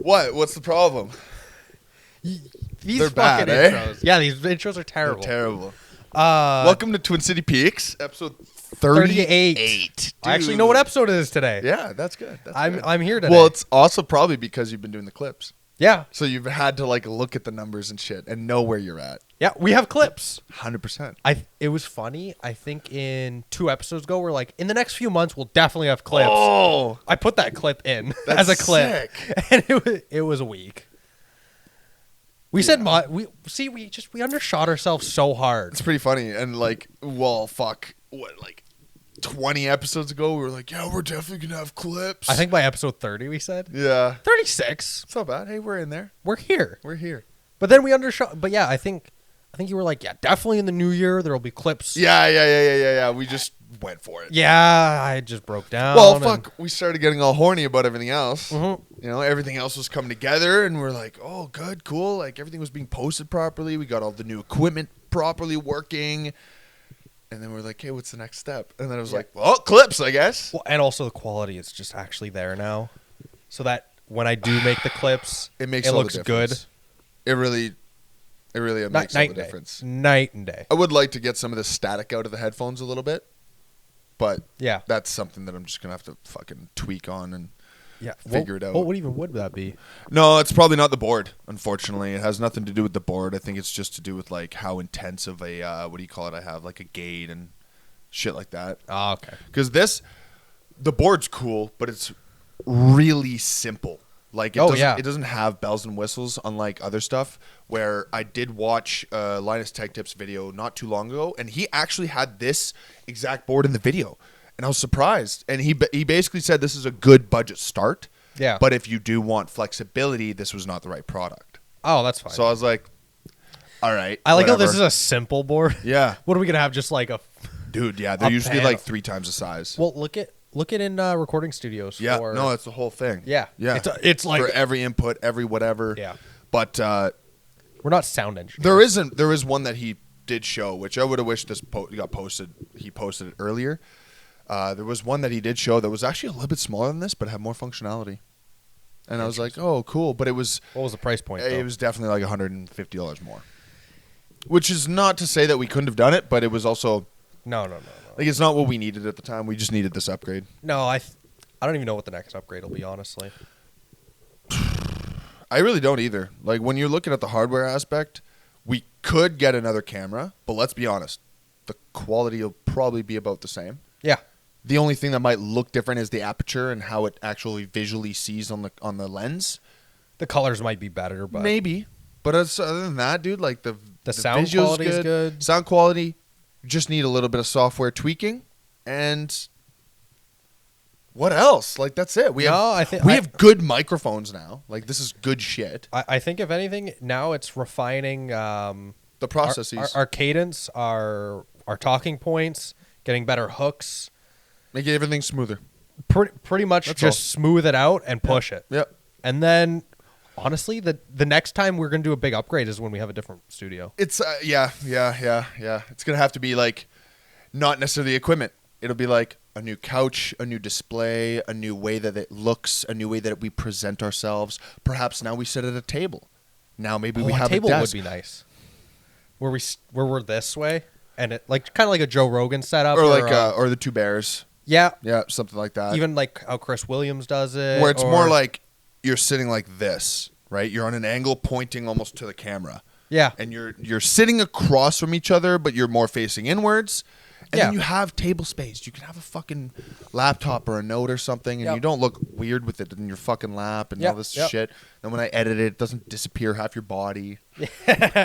What? What's the problem? These They're fucking bad, eh? intros. Yeah, these intros are terrible. They're terrible. Welcome to Twin City Peaks, episode 38. I actually know what episode it is today. Yeah, that's good. I'm here today. Well, it's also probably because you've been doing the clips. Yeah. So you've had to like look at the numbers and shit and know where you're at. Yeah, we have clips. 100%. It was funny. I think in 2 episodes ago, we're like, in the next few months, we'll definitely have clips. Oh, I put that clip in that's as a clip, sick. and it was a week. We said we undershot ourselves so hard. It's pretty funny. And like, well, fuck, what, like 20 episodes ago, we were like, yeah, we're definitely gonna have clips. I think by episode 30, we said. Yeah. 36. It's not bad. Hey, we're in there. We're here. We're here. But then we undershot. But yeah, I think you were like, yeah, definitely in the new year there will be clips. Yeah. We just went for it. Yeah, I just broke down. Well, fuck, we started getting all horny about everything else. Mhm. You know, everything else was coming together, and we're like, oh, good, cool. Like, everything was being posted properly. We got all the new equipment properly working. And then we're like, hey, what's the next step? And then it was like, well, clips, I guess. Well, and also the quality is just actually there now. So that when I do make the clips, It makes it all looks the good. difference. It really makes all the difference. Night and day. I would like to get some of the static out of the headphones a little bit, but Yeah. that's something that I'm just gonna have to fucking tweak on and Yeah. figure it out. What even would that be? No, it's probably not the board. Unfortunately, it has nothing to do with the board. I think it's just to do with like how intense of a what do you call it? I have like a gate and shit like that. Oh, okay. Because the board's cool, but it's really simple. Like it doesn't have bells and whistles, unlike other stuff. Where I did watch Linus Tech Tips video not too long ago, and he actually had this exact board in the video, and I was surprised. And he basically said this is a good budget start. Yeah. But if you do want flexibility, this was not the right product. Oh, that's fine. So I was like, all right. I like how whatever. this is a simple board. Yeah. What are we gonna have? Just like a. Dude, yeah, they're A usually panel. like 3 times the size. Well, look at in recording studios. Yeah, for, no, it's the whole thing. Yeah. Yeah. It's like for every input, every whatever. Yeah. But we're not sound engineers. there is one that he did show, which I would have wished this got posted. He posted it earlier. There was one that he did show that was actually a little bit smaller than this, but had more functionality. And I was like, oh, cool. But it was What was the price point? Though? it was definitely like $150 more. Which is not to say that we couldn't have done it, but it was also No. like it's not what we needed at the time. We just needed this upgrade. No, I don't even know what the next upgrade will be. Honestly. I really don't either. Like when you're looking at the hardware aspect, we could get another camera, but let's be honest, the quality will probably be about the same. Yeah. The only thing that might look different is the aperture and how it actually visually sees on the lens. The colors might be better, but Maybe, but other than that, dude, like the sound visual's quality is good. Sound quality, just need a little bit of software tweaking, and what else? Like that's it. We have good microphones now. Like this is good shit. I think if anything, now it's refining The processes, our cadence, our talking points, getting better hooks. making everything smoother. Pretty much That's just all. smooth it out and push it. Yep. And then, honestly, the next time we're going to do a big upgrade is when we have a different studio. It's yeah. It's gonna have to be like not necessarily equipment. It'll be like a new couch, a new display, a new way that it looks, a new way that we present ourselves. Perhaps now we sit at a table. Now maybe we a have table a would desk. be nice. Where we're this way and it like kind of like a Joe Rogan setup or like or the Two Bears. Yeah, Something like that. even like how Chris Williams does it. Where it's more like you're sitting like this, right? You're on an angle pointing almost to the camera. yeah, And you're sitting across from each other, but you're more facing inwards. And then you have table space. You can have a fucking laptop or a note or something, and Yep. you don't look weird with it in your fucking lap and all this shit. And when I edit it, it doesn't disappear half your body.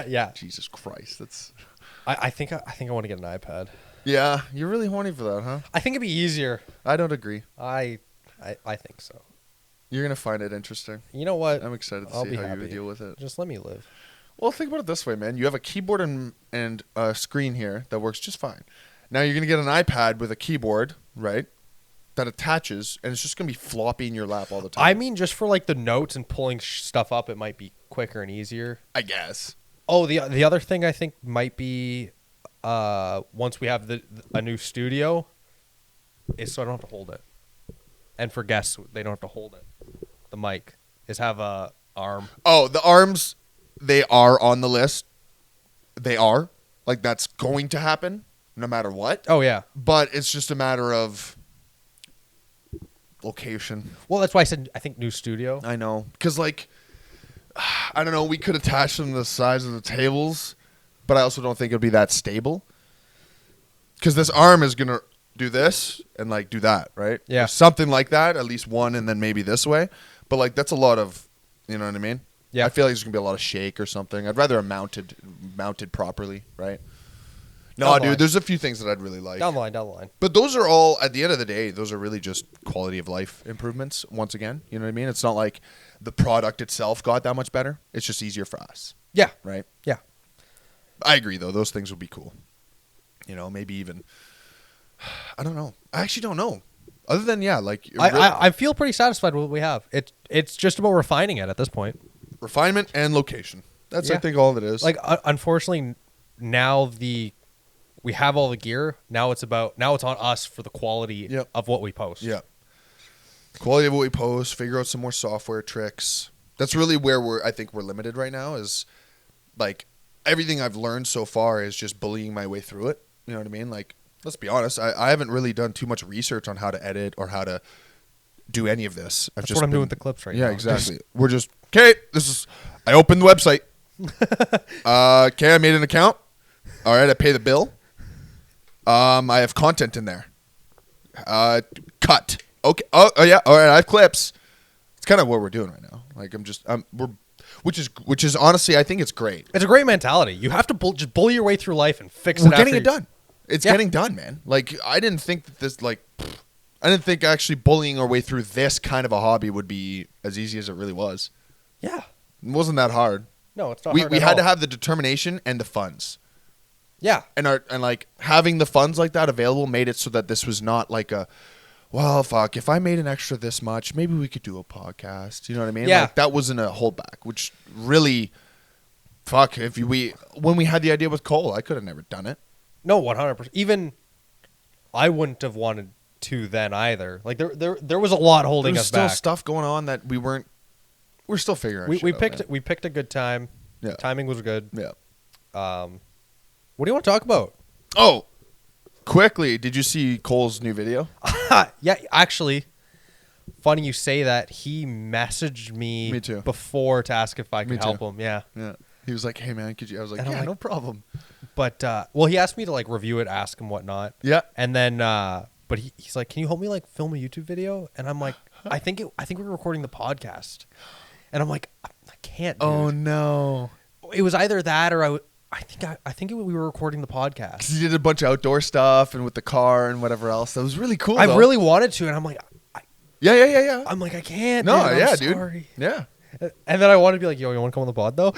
yeah. Jesus Christ, that's I think I want to get an iPad. yeah. You're really horny for that, huh? I think it'd be easier. I don't agree. I think so. You're gonna find it interesting. You know what? I'm excited to I'll see be how you happy. would deal with it. Just let me live. Well, think about it this way, man. You have a keyboard and a screen here that works just fine. Now you're going to get an iPad with a keyboard, right, that attaches, and it's just going to be floppy in your lap all the time. I mean, just for like the notes and pulling stuff up, it might be quicker and easier. I guess. Oh, the other thing I think might be once we have a new studio is so I don't have to hold it. And for guests, they don't have to hold it. The mic. is have a arm. Oh, the arms, they are on the list. They are. Like, that's going to happen no matter what. Oh, yeah. But it's just a matter of location. Well, that's why I said I think new studio. I know. Because, like, I don't know. We could attach them to the size of the tables, but I also don't think it would be that stable. Because this arm is going to do this and, like, do that, right? Yeah. Or something like that, at least one, and then maybe this way. But, like, that's a lot of, you know what I mean? Yeah. I feel like there's going to be a lot of shake or something. I'd rather a mounted properly, right? No, Down the dude, line. there's a few things that I'd really like. Down the line. But those are all, at the end of the day, those are really just quality of life improvements, once again. You know what I mean? It's not like the product itself got that much better. It's just easier for us. Yeah. Right? Yeah. I agree, though. Those things would be cool. You know, maybe even, I don't know. I actually don't know. Other than, yeah, like. I feel pretty satisfied with what we have. It's just about refining it at this point. Refinement and location. That's, I think, all of it is. Like, unfortunately, now we have all the gear. Now it's on us for the quality of what we post. Yeah. Quality of what we post, figure out some more software tricks. That's really where I think we're limited right now is, like, everything I've learned so far is just bullying my way through it. You know what I mean? Like, let's be honest. I haven't really done too much research on how to edit or how to do any of this. That's what I'm doing with the clips right now. Yeah, exactly. We're just, okay, I opened the website. Okay, I made an account. All right, I pay the bill. I have content in there. Cut. Okay. Oh yeah. All right, I have clips. It's kind of what we're doing right now. Like which is honestly, I think it's great. It's a great mentality. You have to just bully your way through life and fix it. We're getting it done. It's getting done, man. Like, I didn't think that this, like, I didn't think actually bullying our way through this kind of a hobby would be as easy as it really was. Yeah. It wasn't that hard. No, it's not hard We at had all. to have the determination and the funds. Yeah. And like having the funds like that available made it so that this was not like a, well, fuck, if I made an extra this much, maybe we could do a podcast. You know what I mean? Yeah. Like, that wasn't a holdback, which really, fuck, when we had the idea with Cole, I could have never done it. No, 100%. Even I wouldn't have wanted to then either. Like, there was a lot holding us back. There's still stuff going on that we're still figuring out. We picked a good time. Yeah. Timing was good. Yeah. What do you want to talk about? Oh, quickly, did you see Cole's new video? Yeah, actually, funny you say that. He messaged me too. before to ask if I could help too. him. Yeah. Yeah. He was like, hey, man, could you? I was like, And I'm yeah, like- no problem. But, well, he asked me to, like, review it, ask him whatnot. Yeah. And then, but he's like, can you help me, like, film a YouTube video? And I'm like, I think we're recording the podcast. And I'm like, I can't, dude. Oh, no. It was either that or I think we were recording the podcast. 'Cause he did a bunch of outdoor stuff and with the car and whatever else. That was really cool. I though. really wanted to, and I'm like, Yeah. I'm like, I can't. No, dude, yeah, I'm dude. sorry. Yeah. And then I wanted to be like, yo, you want to come on the pod though?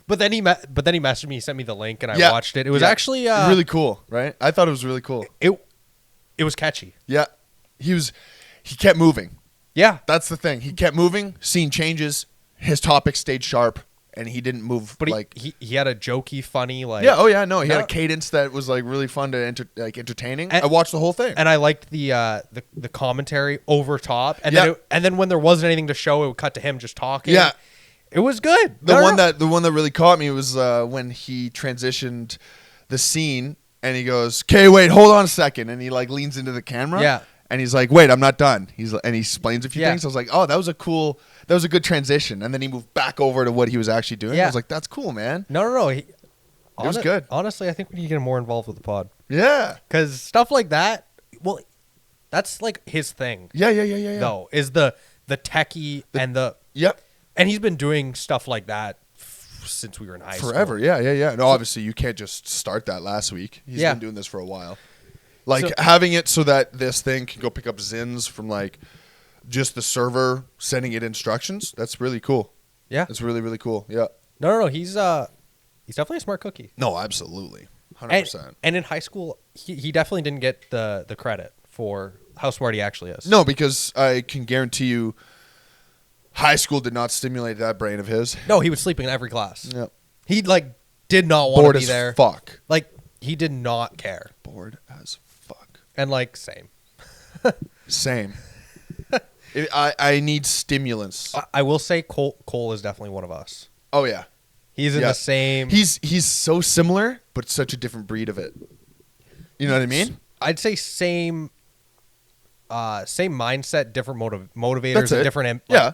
But then he messaged me, he sent me the link, and I watched it. It was actually really cool, right? I thought it was really cool. It was catchy. Yeah. He kept moving. Yeah. That's the thing. He kept moving, scene changes, his topic stayed sharp, and he didn't move. But like he had a jokey, funny, like yeah. Oh yeah. No, he had a cadence that was like really fun to entertaining. I watched the whole thing, and I liked the commentary over top, and Yeah. then when there wasn't anything to show, it would cut to him just talking. Yeah. It was good. The one that really caught me was when he transitioned the scene and he goes, "Okay, wait, hold on a second," and he like leans into the camera. Yeah. And he's like, "Wait, I'm not done." And he explains a few Yeah. things. I was like, "Oh, that was a good transition." And then he moved back over to what he was actually doing. Yeah. I was like, "That's cool, man." No. It was good. Honestly, I think we need to get him more involved with the pod. Yeah. Because stuff like that, well, that's like his thing. Yeah. Though is the techie and the Yep. and he's been doing stuff like that since we were in high school. Forever. Yeah. No, obviously you can't just start that last week. He's been doing this for a while. Like having it so that this thing can go pick up Zins from like just the server sending it instructions. That's really cool. Yeah. That's really, really cool. Yeah. No. He's definitely a smart cookie. No, absolutely. 100%. And in high school, he definitely didn't get the credit for how smart he actually is. No, because I can guarantee you high school did not stimulate that brain of his. No, he was sleeping in every class. Yep. He like did not want Bored to be as there. fuck. Like he did not care. Bored as fuck. And like same. Same. I need stimulants. I will say Cole is definitely one of us. Oh yeah, he's in the same. He's so similar, but such a different breed of it. You know what I mean? I'd say same mindset, different motivators, and different. Yeah.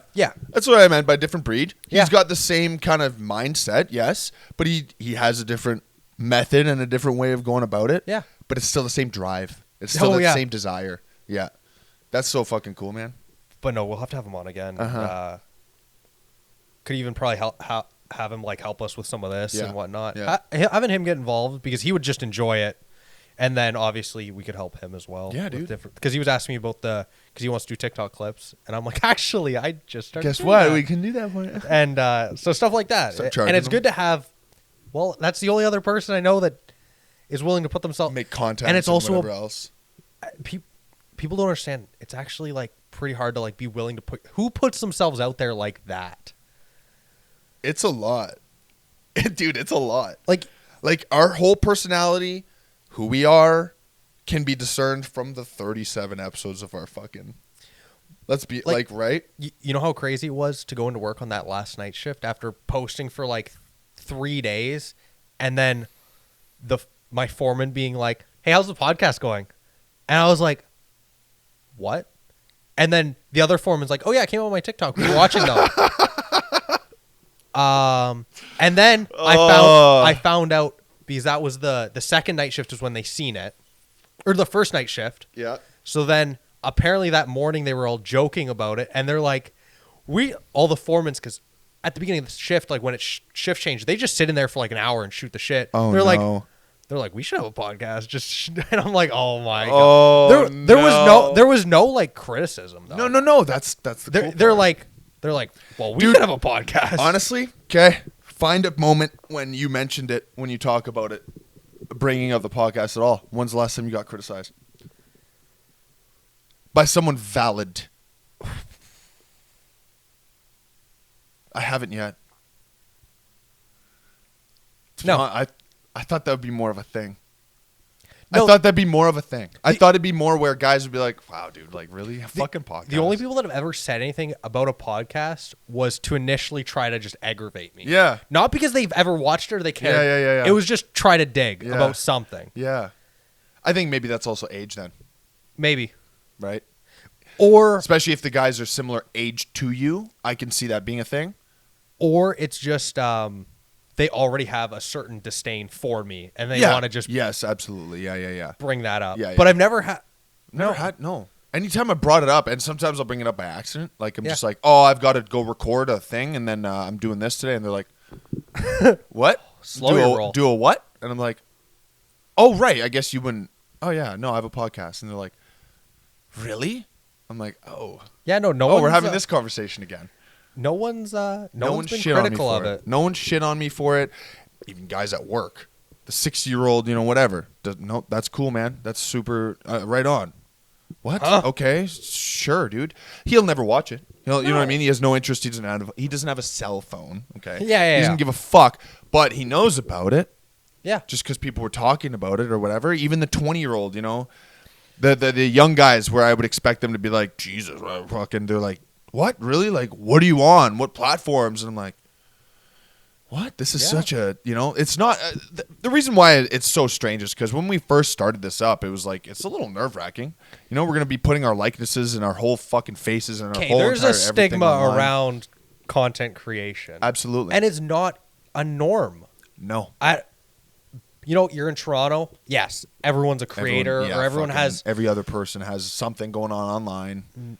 That's what I meant by different breed. Yeah. He's got the same kind of mindset, yes, but he has a different method and a different way of going about it. Yeah. But it's still the same drive. It's still the same desire. Yeah. That's so fucking cool, man. But no, we'll have to have him on again. Could even probably have him like help us with some of this and whatnot. Yeah. Having him get involved because he would just enjoy it. And then obviously we could help him as well. Yeah, dude. Because he was asking me about because he wants to do TikTok clips, and I'm like, actually, I just started. Guess what? That. We can do that for you. And so stuff like that, and it's good to have. Well, that's the only other person I know that is willing to put themselves make content, and it's also whatever else. People don't understand. It's actually like pretty hard to like be willing to put. Who puts themselves out there like that? It's a lot, dude. It's a lot. Like our whole personality. Who we are can be discerned from the 37 episodes of our fucking. Let's be right. You know how crazy it was to go into work on that last night shift after posting for like 3 days, and then my foreman being like, "Hey, how's the podcast going?" And I was like, "What?" And then the other foreman's like, "Oh yeah, I came on my TikTok. We're watching though." And then I found out. Because that was the second night shift is when they seen it. Or the first night shift. Yeah. So then apparently that morning they were all joking about it. And they're like, all the foremans, because at the beginning of the shift, like when it shift changed, they just sit in there for like an hour and shoot the shit. Oh, they're no. like, we should have a podcast. And I'm like, oh my God. There was no like criticism though. No. That's the cool they're part. like, well, we could have a podcast. Honestly, okay. Find a moment when you mentioned it, when you talk about it, bringing up the podcast at all. When's the last time you got criticized? By someone valid. I haven't yet. No. I thought that would be more of a thing. No. I thought that'd be more of a thing. I thought it'd be more where guys would be like, wow, dude, like really? A fucking podcast. The only people that have ever said anything about a podcast was to initially try to just aggravate me. Yeah. Not because they've ever watched it or they cared. Yeah. It was just try to dig about something. Yeah. I think maybe that's also age then. Maybe. Right? Or especially if the guys are similar age to you, I can see that being a thing. Or it's just they already have a certain disdain for me, and they want to just yes, absolutely, yeah, bring that up. Yeah. But I've never had no. Anytime I brought it up, and sometimes I'll bring it up by accident. Like I'm just like, oh, I've got to go record a thing, and then I'm doing this today, and they're like, what? Slow your roll. Do a what? And I'm like, oh right, I guess you wouldn't. Oh yeah, no, I have a podcast, and they're like, really? I'm like, oh yeah, no. Oh, we're having this conversation again. No one's been shit critical on me of it. No one shit on me for it. Even guys at work, the 60-year-old, whatever. No, that's cool, man. That's super right on. What? Huh? Okay, sure, dude. He'll never watch it. You know what I mean? He has no interest. He doesn't have a cell phone. Okay. Yeah. He doesn't give a fuck, but he knows about it. Yeah. Just because people were talking about it or whatever. Even the 20-year-old, the young guys where I would expect them to be like, Jesus, fucking. They're like, what? Really? Like, what are you on? What platforms? And I'm like, what? This is such a, it's not. The reason why it's so strange is because when we first started this up, it was like, it's a little nerve wracking. We're going to be putting our likenesses and our whole fucking faces and our whole there's a stigma online. Around content creation. Absolutely. And it's not a norm. No. You're in Toronto. Yes. Everyone's a creator or everyone has. Every other person has something going on online.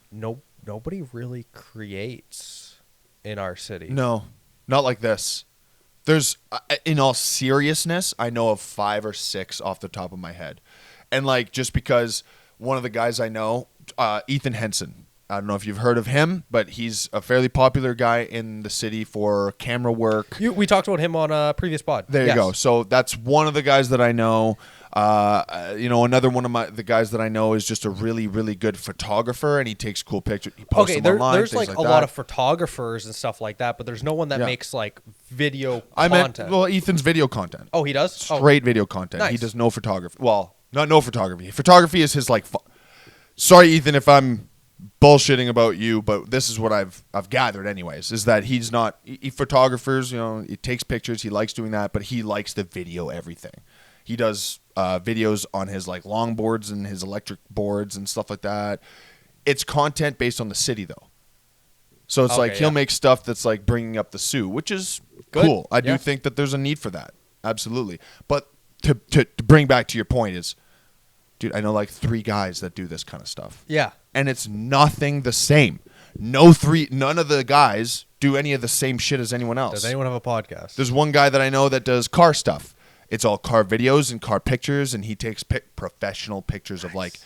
Nobody really creates in our city. No, not like this. There's, in all seriousness, I know of 5 or 6 off the top of my head. And like, just because one of the guys I know, Ethan Henson, I don't know if you've heard of him, but he's a fairly popular guy in the city for camera work. We talked about him on a previous pod. There you go. So that's one of the guys that I know. Another one of the guys that I know is just a really, really good photographer, and he takes cool pictures. He posts them online. There's like a lot of photographers and stuff like that, but there's no one that makes like video content. Ethan's video content. Oh, he does? Straight video content. Nice. He does no photography. Well, not no photography. Photography is his like. Sorry, Ethan, if I'm bullshitting about you, but this is what I've gathered anyways, is that he's not he photographers, he takes pictures, he likes doing that, but he likes to video everything. He does videos on his like longboards and his electric boards and stuff like that. It's content based on the city though. So it's like he'll make stuff that's like bringing up the Sioux, which is cool. I do think that there's a need for that. Absolutely. But to bring back to your point is, dude, I know like 3 guys that do this kind of stuff. Yeah. And it's nothing the same. None of the guys do any of the same shit as anyone else. Does anyone have a podcast? There's one guy that I know that does car stuff. It's all car videos and car pictures, and he takes professional pictures of like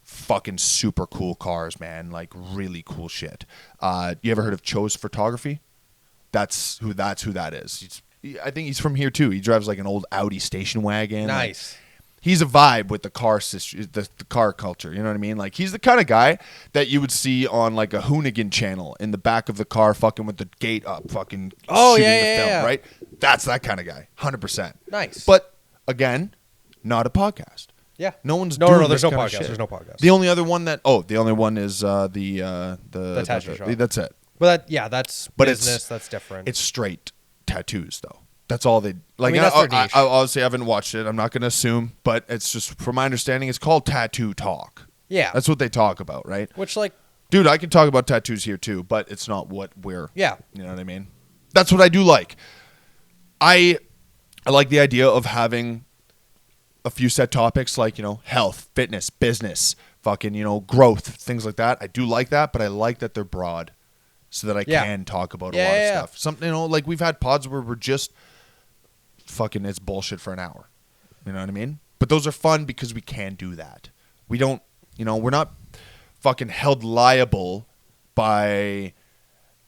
fucking super cool cars, man. Like really cool shit. You ever heard of Cho's Photography? That's who that is. I think he's from here too. He drives like an old Audi station wagon. Nice. Like, he's a vibe with the car culture. You know what I mean? Like he's the kind of guy that you would see on like a Hoonigan channel in the back of the car, fucking with the gate up, fucking shooting the film, right? That's that kind of guy, 100%. Nice. But again, not a podcast. Yeah. No one's no. There's no kind of podcast. shit. There's no podcast. The only other one the only one is the tattoo shop. That's it. But that's business. That's different. It's straight tattoos though. That's all they like. I mean, that's their niche. I obviously haven't watched it. I'm not going to assume, but it's just from my understanding, it's called tattoo talk. Yeah, that's what they talk about, right? Which, like, dude, I can talk about tattoos here too, but it's not what we're. Yeah, you know what I mean. That's what I do like. I like the idea of having a few set topics like health, fitness, business, fucking growth, things like that. I do like that, but I like that they're broad, so that I can talk about a lot of stuff. Something like we've had pods where we're just. Fucking it's bullshit for an hour. You know what I mean? But those are fun because we can do that. We don't, we're not fucking held liable by,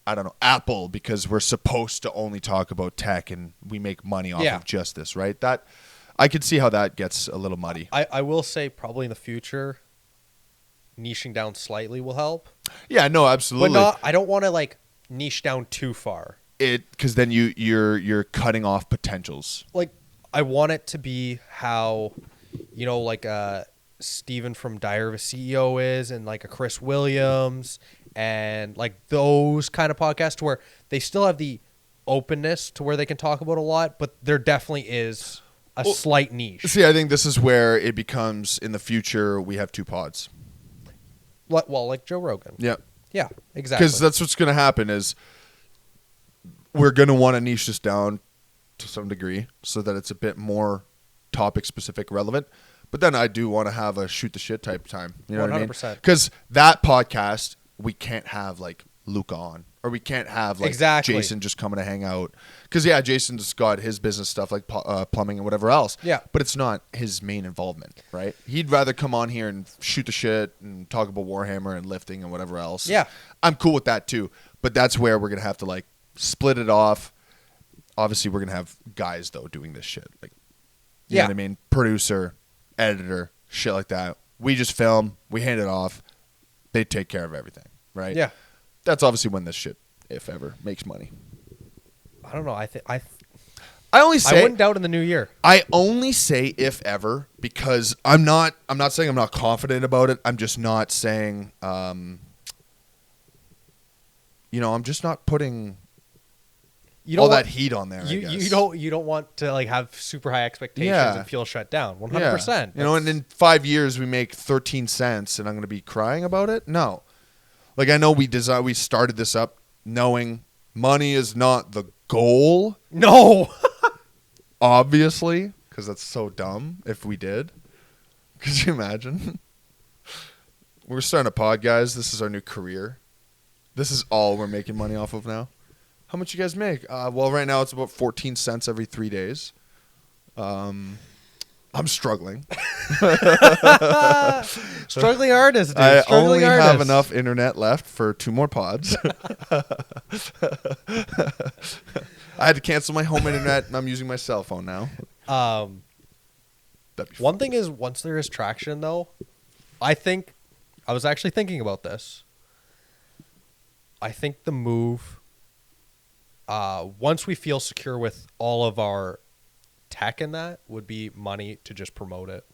I don't know, Apple because we're supposed to only talk about tech and we make money off of just this, right? That I could see how that gets a little muddy. I will say probably in the future, niching down slightly will help. Yeah, no, absolutely. But I don't want to like niche down too far. Because then you're cutting off potentials. Like I want it to be how, like Steven from Diary of a CEO is, and like a Chris Williams, and like those kind of podcasts where they still have the openness to where they can talk about a lot, but there definitely is a slight niche. See, I think this is where it becomes in the future we have 2 pods. Well, like Joe Rogan. Yeah. Yeah, exactly. Because that's what's going to happen is. We're going to want to niche this down to some degree so that it's a bit more topic-specific relevant. But then I do want to have a shoot-the-shit type time. You know 100%. What I mean? Because that podcast, we can't have, like, Luca on. Or we can't have, like, Jason just coming to hang out. Because, Jason's got his business stuff, like plumbing and whatever else. Yeah. But it's not his main involvement, right? He'd rather come on here and shoot the shit and talk about Warhammer and lifting and whatever else. Yeah. I'm cool with that, too. But that's where we're going to have to, like, split it off. Obviously, we're going to have guys, though, doing this shit. Like, you know what I mean? Producer, editor, shit like that. We just film. We hand it off. They take care of everything, right? Yeah. That's obviously when this shit, if ever, makes money. I don't know. I only say... I wouldn't doubt in the new year. I only say if ever because I'm not saying I'm not confident about it. I'm just not saying... I'm just not putting... all that heat on there. I guess. You don't want to like have super high expectations and feel shut down. 100%. Yeah. And in 5 years we make 13 cents, and I'm going to be crying about it. No, like I know we started this up knowing money is not the goal. No, obviously, because that's so dumb. If we did, could you imagine? We're starting a pod, guys. This is our new career. This is all we're making money off of now. How much you guys make? Well, right now it's about 14 cents every 3 days. I'm struggling. Struggling artist, dude. I only have enough internet left for 2 more pods. I had to cancel my home internet, and I'm using my cell phone now. One thing is, once there is traction, though, I was actually thinking about this. I think the move... once we feel secure with all of our tech in that would be money to just promote it.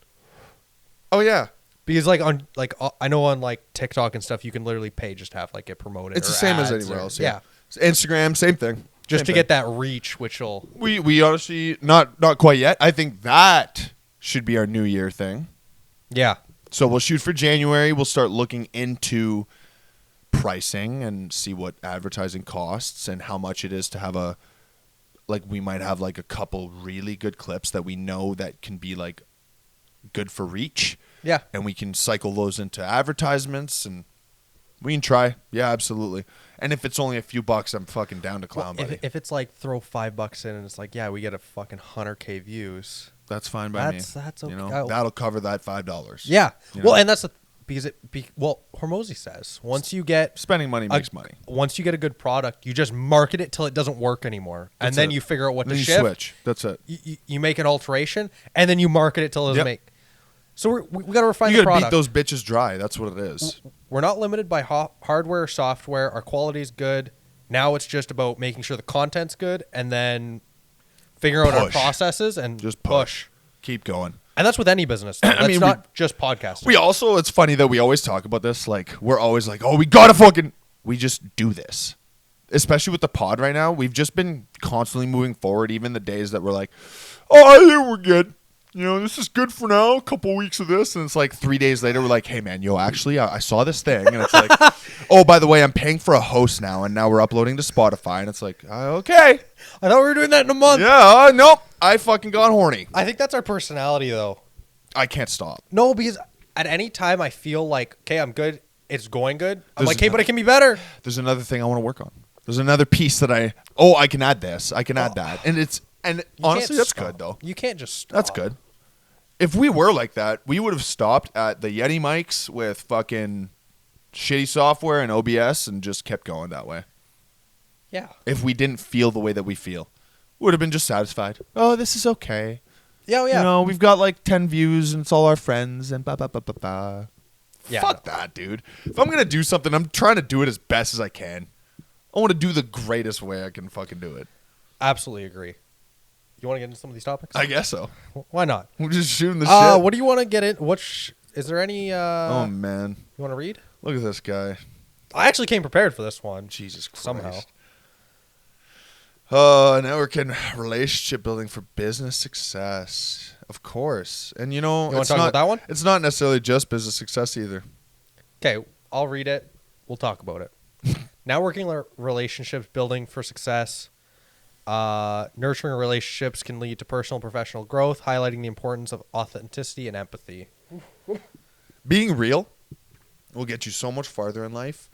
Oh yeah. Because like on like I know on like TikTok and stuff, you can literally pay just to have like it promoted. It's the same as anywhere else. Yeah. Instagram, same thing. Just to get that reach, which will we honestly not quite yet. I think that should be our New Year thing. Yeah. So we'll shoot for January. We'll start looking into pricing and see what advertising costs and how much it is to have a, like, we might have like a couple really good clips that we know that can be like good for reach. Yeah. And we can cycle those into advertisements and we can try. Yeah, absolutely. And if it's only a few bucks, I'm fucking down to clown, buddy. If it's like throw $5 in and it's like, yeah, we get a fucking 100K views. That's fine by me. That's okay. You know, that'll cover that $5. Yeah. You Well, know? and that's Hormozy says once you get Spending money makes money. Once you get a good product, you just market it till it doesn't work anymore, and then you figure out what to shift. Switch. That's it. You make an alteration, and then you market it till it doesn't make. So we got to refine the product. You got to beat those bitches dry. That's what it is. We're not limited by hardware or software. Our quality is good. Now it's just about making sure the content's good, and then figuring out our processes and just push. Keep going. And that's with any business. That's not just podcasting. It's funny that we always talk about this. Like, we're always like, oh, we got to we just do this. Especially with the pod right now. We've just been constantly moving forward. Even the days that we're like, oh, I think we're good. You know, this is good for now. A couple weeks of this. And it's like 3 days later, we're like, hey, man, actually, I saw this thing. And it's like, oh, by the way, I'm paying for a host now. And now we're uploading to Spotify. And it's like, okay. I thought we were doing that in a month. Yeah, nope. I fucking got horny. I think that's our personality, though. I can't stop. No, because at any time I feel like, okay, I'm good. It's going good. I'm like, hey, but it can be better. There's another thing I want to work on. There's another piece that I can add this. I can add that. And honestly, that's good, though. You can't just stop. That's good. If we were like that, we would have stopped at the Yeti mics with fucking shitty software and OBS and just kept going that way. Yeah. If we didn't feel the way that we feel, we would have been just satisfied. Oh, this is okay. Yeah, yeah. You know, we've got like 10 views and it's all our friends and blah, blah, blah, blah, blah. Yeah, Fuck that, dude. If I'm going to do something, I'm trying to do it as best as I can. I want to do the greatest way I can fucking do it. Absolutely agree. You want to get into some of these topics? I guess so. Why not? We're just shooting the shit. What do you want to get in? Is there any... oh, man. You want to read? Look at this guy. I actually came prepared for this one. Jesus Christ. Somehow. Networking, relationship building for business success. Of course. And you want to talk about that one? It's not necessarily just business success either. Okay, I'll read it. We'll talk about it. Networking relationships building for success. Nurturing relationships can lead to personal and professional growth, highlighting the importance of authenticity and empathy. Being real will get you so much farther in life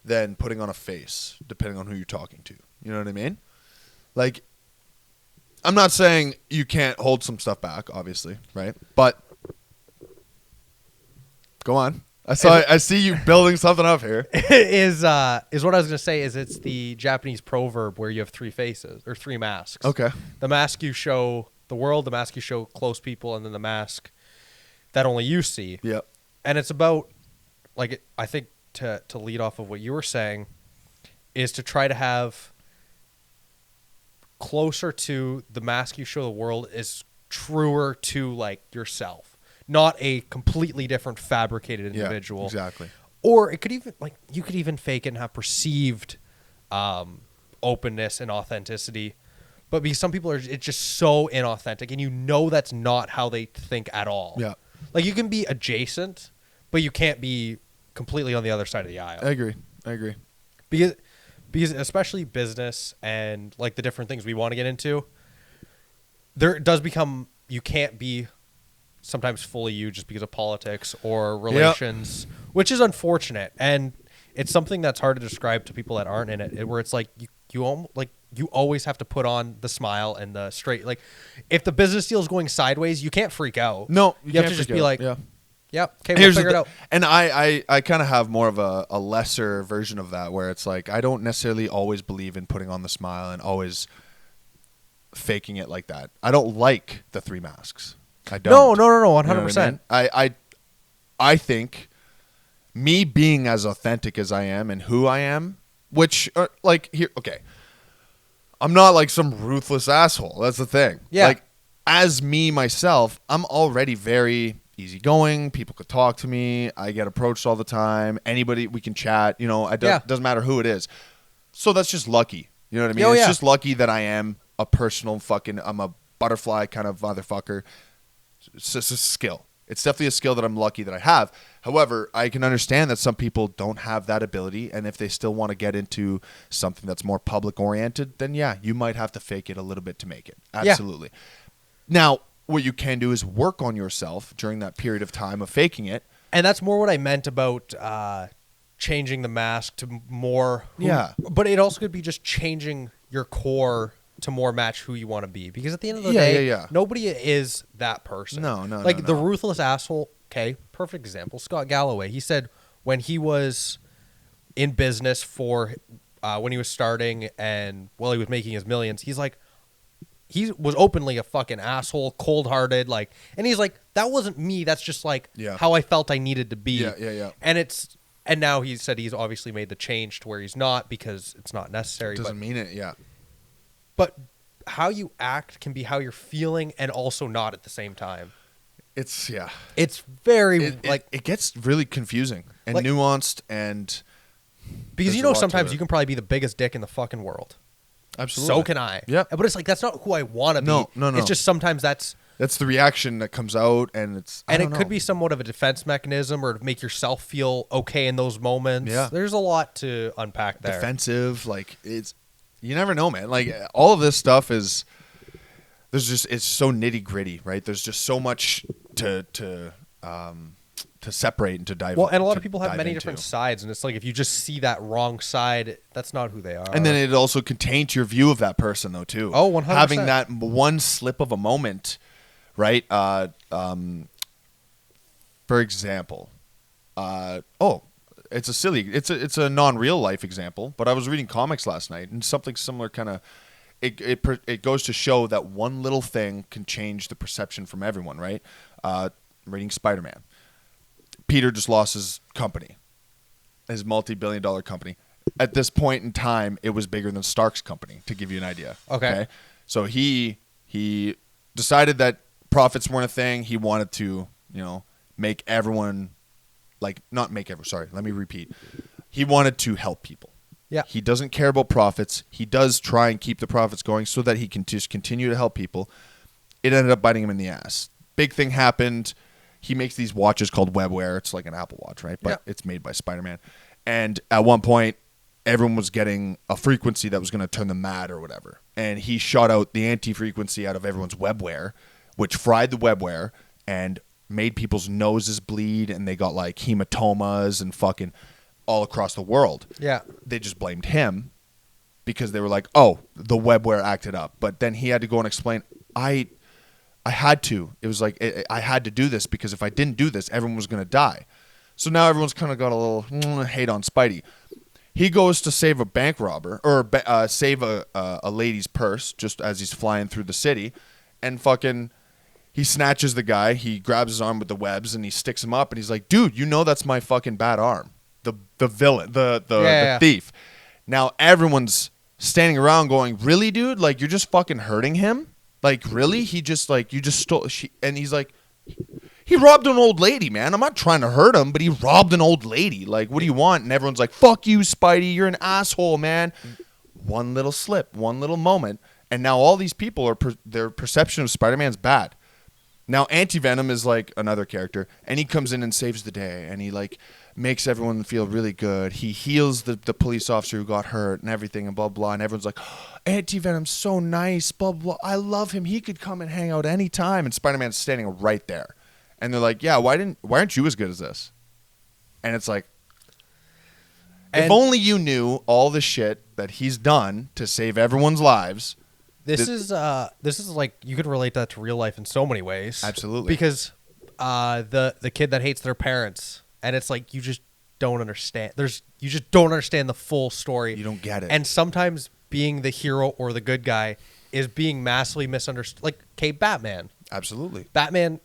than putting on a face, depending on who you're talking to. You know what I mean? Like, I'm not saying you can't hold some stuff back, obviously, right? But go on. I see you building something up here. Is what I was going to say is it's the Japanese proverb where you have three faces or three masks. Okay. The mask you show the world, the mask you show close people, and then the mask that only you see. Yep. And it's about, like, I think to lead off of what you were saying is to try to have closer to the mask you show the world is truer to, like, yourself. Not a completely different fabricated individual. Yeah, exactly. Or it could even, like, you could even fake it and have perceived openness and authenticity. But because some people it's just so inauthentic, and you know that's not how they think at all. Yeah. Like, you can be adjacent, but you can't be completely on the other side of the aisle. I agree. Because especially business and, like, the different things we want to get into, there does become, you can't be sometimes fully you just because of politics or relations, which is unfortunate. And it's something that's hard to describe to people that aren't in it, where it's like you always have to put on the smile and the straight. Like, if the business deal is going sideways, you can't freak out. No, you have to just be like, yeah, okay, we'll figure it out. And I kind of have more of a lesser version of that, where it's like I don't necessarily always believe in putting on the smile and always faking it like that. I don't like the three masks. I don't. No, 100%. You know what I mean? I think me being as authentic as I am and who I am, which like here, okay, I'm not like some ruthless asshole. That's the thing. Yeah. Like, as me myself, I'm already very easygoing. People could talk to me. I get approached all the time. Anybody, we can chat. You know, it doesn't matter who it is. So that's just lucky. You know what I mean? It's just lucky that I am a personal I'm a butterfly kind of motherfucker. It's just a skill. It's definitely a skill that I'm lucky that I have. However, I can understand that some people don't have that ability, and if they still want to get into something that's more public oriented, then yeah, you might have to fake it a little bit to make it. Absolutely. Yeah. Now, what you can do is work on yourself during that period of time of faking it. And that's more what I meant about changing the mask to more. But it also could be just changing your core to more match who you want to be. Because at the end of the day, nobody is that person. No. Like the ruthless asshole, okay, perfect example, Scott Galloway. He said when he was in business for when he was starting and while he was making his millions, he's like, he was openly a fucking asshole, cold-hearted, like, and he's like, that wasn't me. That's just like how I felt I needed to be. Yeah. And now he said he's obviously made the change to where he's not because it's not necessary. Doesn't mean it, But how you act can be how you're feeling and also not at the same time. It's very it gets really confusing and nuanced and because sometimes you can probably be the biggest dick in the fucking world. Absolutely. So can I. Yeah. But it's like that's not who I want to be. No. It's just sometimes that's the reaction that comes out, and it could be somewhat of a defense mechanism or to make yourself feel okay in those moments. Yeah. There's a lot to unpack there. Defensive, like you never know, man. Like all of this stuff it's so nitty gritty, right? There's just so much to separate and to dive. Well, and a lot of people have many different sides, and it's like if you just see that wrong side, that's not who they are. And then it also can taint your view of that person, though, too. Oh, 100%. Having that one slip of a moment, right? For example, it's a non-real life example, but I was reading comics last night, and something similar kind of. It goes to show that one little thing can change the perception from everyone, right? Reading Spider-Man. Peter just lost his company, his multi-billion-dollar company. At this point in time, it was bigger than Stark's company, to give you an idea. Okay? So he decided that profits weren't a thing. He wanted to, make everyone, not make everyone, sorry, let me repeat. He wanted to help people. Yeah. He doesn't care about profits. He does try and keep the profits going so that he can just continue to help people. It ended up biting him in the ass. Big thing happened. He makes these watches called Webwear. It's like an Apple Watch, right? But it's made by Spider-Man. And at one point, everyone was getting a frequency that was going to turn them mad or whatever. And he shot out the anti-frequency out of everyone's Webwear, which fried the Webwear and made people's noses bleed. And they got like hematomas and fucking all across the world. Yeah. They just blamed him because they were like, oh, the Webwear acted up. But then he had to go and explain, I had to. It was like I had to do this because if I didn't do this, everyone was going to die. So now everyone's kind of got a little hate on Spidey. He goes to save a bank robber or save a lady's purse just as he's flying through the city, and fucking he snatches the guy. He grabs his arm with the webs and he sticks him up, and he's like, "Dude, you know that's my fucking bad arm." The villain, the thief. Now everyone's standing around going, "Really, dude? Like you're just fucking hurting him?" Like, really? He just, you just stole... and he's like, he robbed an old lady, man. I'm not trying to hurt him, but he robbed an old lady. Like, what do you want? And everyone's like, fuck you, Spidey. You're an asshole, man. One little slip, one little moment. And now all these people, their perception of Spider-Man's bad. Now, Anti-Venom is, like, another character. And he comes in and saves the day. And he, like, makes everyone feel really good. He heals the police officer who got hurt and everything and blah, blah. And everyone's like... Anti-Venom's so nice, blah, blah. I love him. He could come and hang out anytime. And Spider-Man's standing right there. And they're like, yeah, why aren't you as good as this? And it's like, if only you knew all the shit that he's done to save everyone's lives. This is like, you could relate that to real life in so many ways. Absolutely. Because the kid that hates their parents, and it's like, you just don't understand. You just don't understand the full story. You don't get it. And sometimes being the hero or the good guy is being massively misunderstood. Like, Batman. Absolutely. Batman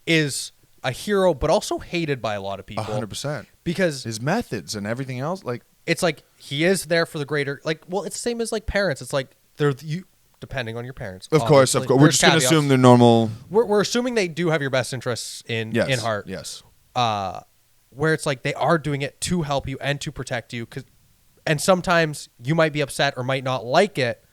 is a hero, but also hated by a lot of people. 100%. Because his methods and everything else, like... It's like, he is there for the greater... Like, well, it's the same as, like, parents. It's like, depending on your parents. Of course. There's We're just going to assume they're normal. We're assuming they do have your best interests in heart. Yes. Where it's like they are doing it to help you and to protect you. And sometimes you might be upset or might not like it,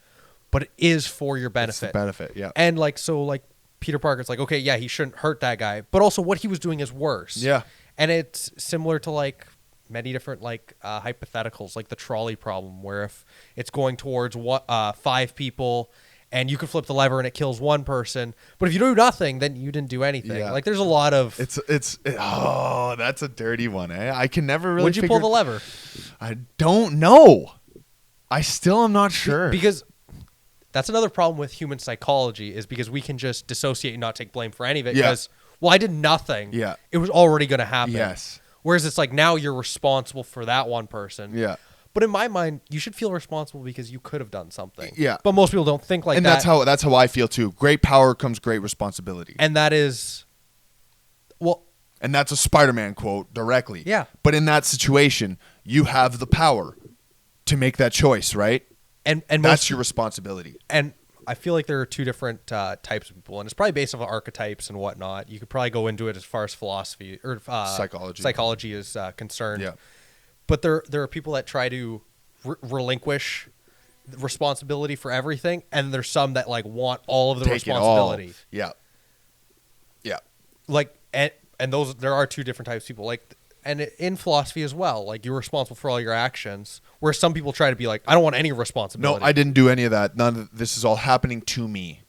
but it is for your benefit. It's the benefit, yeah. And like, so like Peter Parker's like, okay, yeah, he shouldn't hurt that guy. But also what he was doing is worse. Yeah. And it's similar to like many different like hypotheticals, like the trolley problem, where if it's going towards 5 people and you can flip the lever and it kills 1 person, but if you do nothing, then you didn't do anything. Yeah. Like there's a lot of that's a dirty one. I can never really. Would you pull the lever? I don't know. I still am not sure, because that's another problem with human psychology, is because we can just dissociate and not take blame for any of it. Because well, I did nothing. Yeah, it was already going to happen. Yes. Whereas it's like now you're responsible for that one person. Yeah. But in my mind, you should feel responsible because you could have done something. Yeah. But most people don't think like that. And that's how I feel too. Great power comes great responsibility. And that is, well. And that's a Spider-Man quote directly. Yeah. But in that situation, you have the power to make that choice, right? And that's your responsibility. And I feel like there are 2 different types of people, and it's probably based on archetypes and whatnot. You could probably go into it as far as philosophy or psychology is concerned. Yeah. But there are people that try to relinquish responsibility for everything, and there's some that like want all of the responsibility. Yeah. Yeah. Like and those, there are 2 different types of people. Like, and in philosophy as well, like you're responsible for all your actions, where some people try to be like, I don't want any responsibility. No, I didn't do any of that. None of this is all happening to me.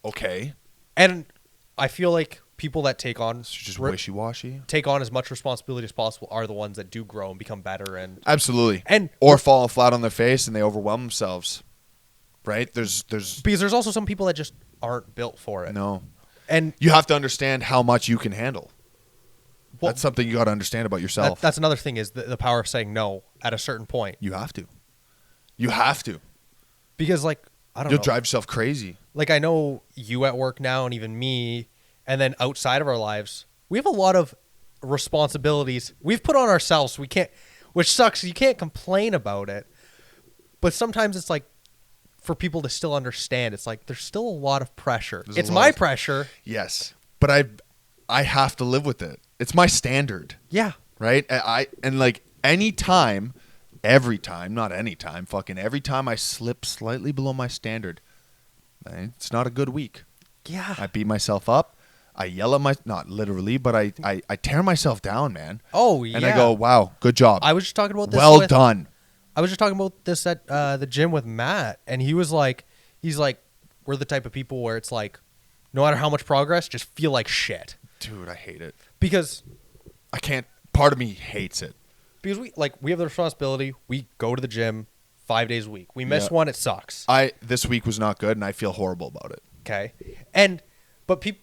Okay. And I feel like people that take on just wishy-washy, take on as much responsibility as possible, are the ones that do grow and become better. And absolutely. And or fall flat on their face and they overwhelm themselves. Right? There's because there's also some people that just aren't built for it. No. And you have to understand how much you can handle. Well, that's something you got to understand about yourself. That's another thing, is the power of saying no at a certain point. You have to. You have to. Because like, I don't know. You'll drive yourself crazy. Like I know you at work now, and even me, and then outside of our lives, we have a lot of responsibilities we've put on ourselves. We can't, which sucks. You can't complain about it. But sometimes it's like, for people to still understand, it's like there's still a lot of pressure. It's my pressure. Yes. But I have to live with it. It's my standard. Yeah. Right? And like every time I slip slightly below my standard, it's not a good week. Yeah. I beat myself up. I yell at not literally, but I tear myself down, man. Oh, yeah. And I go, wow, good job. I was just talking about this. Well done. I was just talking about this at the gym with Matt, and he's like, we're the type of people where it's like, no matter how much progress, just feel like shit. Dude, I hate it. Because I can't, part of me hates it. Because we have the responsibility. We go to the gym 5 days a week. We miss one, it sucks. This week was not good, and I feel horrible about it. Okay. But the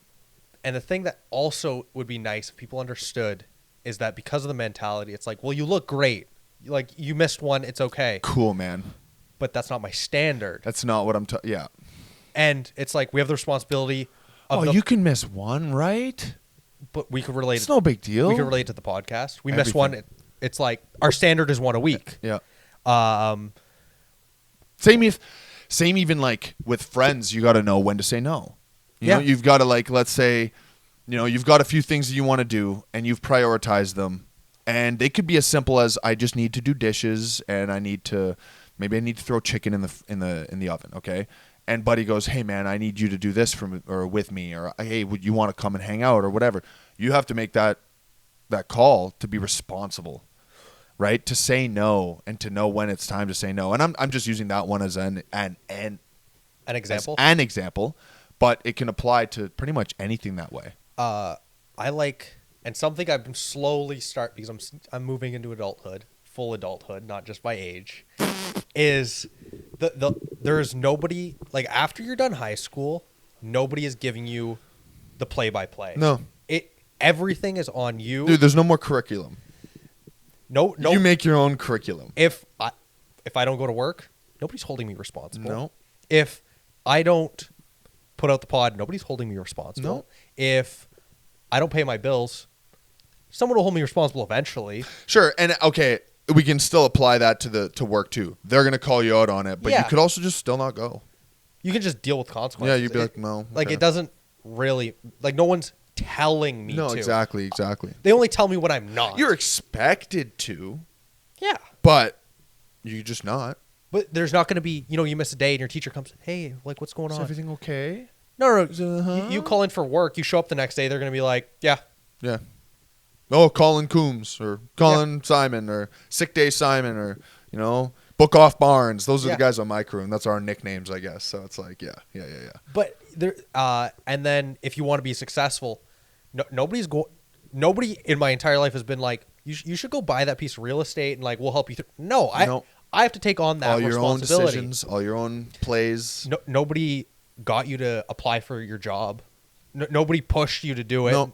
thing that also would be nice if people understood is that because of the mentality, it's like, well, you look great. Like, you missed one, it's okay. Cool, man. But that's not my standard. That's not what I'm yeah. And it's like, we have the responsibility of you can miss one, right? But we could relate. It's no big deal. We could relate to the podcast. We miss one. It's like our standard is one a week. Yeah. Same even like with friends, you got to know when to say no. You know, you've got to like, let's say, you've got a few things that you want to do and you've prioritized them. And they could be as simple as, I just need to do dishes and I need to throw chicken in the oven, okay? And buddy goes, hey man, I need you to do this with me, or hey, would you want to come and hang out or whatever? You have to make that call to be responsible, right? To say no and to know when it's time to say no. And I'm just using that one as an example. An example, but it can apply to pretty much anything that way. I like, and something I've been slowly because I'm moving into adulthood, full adulthood, not just by age, is there's nobody, like after you're done high school, nobody is giving you the play-by-play. No. Everything is on you. Dude, there's no more curriculum. No. You make your own curriculum. If I don't go to work, nobody's holding me responsible. No. If I don't put out the pod, nobody's holding me responsible. No. If I don't pay my bills, someone will hold me responsible eventually. Sure, and okay, we can still apply that to work too. They're going to call you out on it, but you could also just still not go. You can just deal with consequences. Yeah, you'd be like, no. Okay. Like, it doesn't really, like, no one's telling me to. No, exactly. They only tell me when I'm not. You're expected to. Yeah. But you're just not. But there's not going to be, you miss a day and your teacher comes, hey, like, what's going on? Is everything okay? No. You call in for work. You show up the next day. They're going to be like, yeah. Yeah. Oh, Colin Coombs or Colin Simon or Sick Day Simon or, Book Off Barnes. Those are the guys on my crew, and that's our nicknames, I guess. So it's like, yeah. But there, and then if you want to be successful, nobody in my entire life has been like, you should go buy that piece of real estate and like we'll help you. No, I have to take on that responsibility. All your own decisions, all your own plays. Nobody got you to apply for your job. Nobody pushed you to do it. No,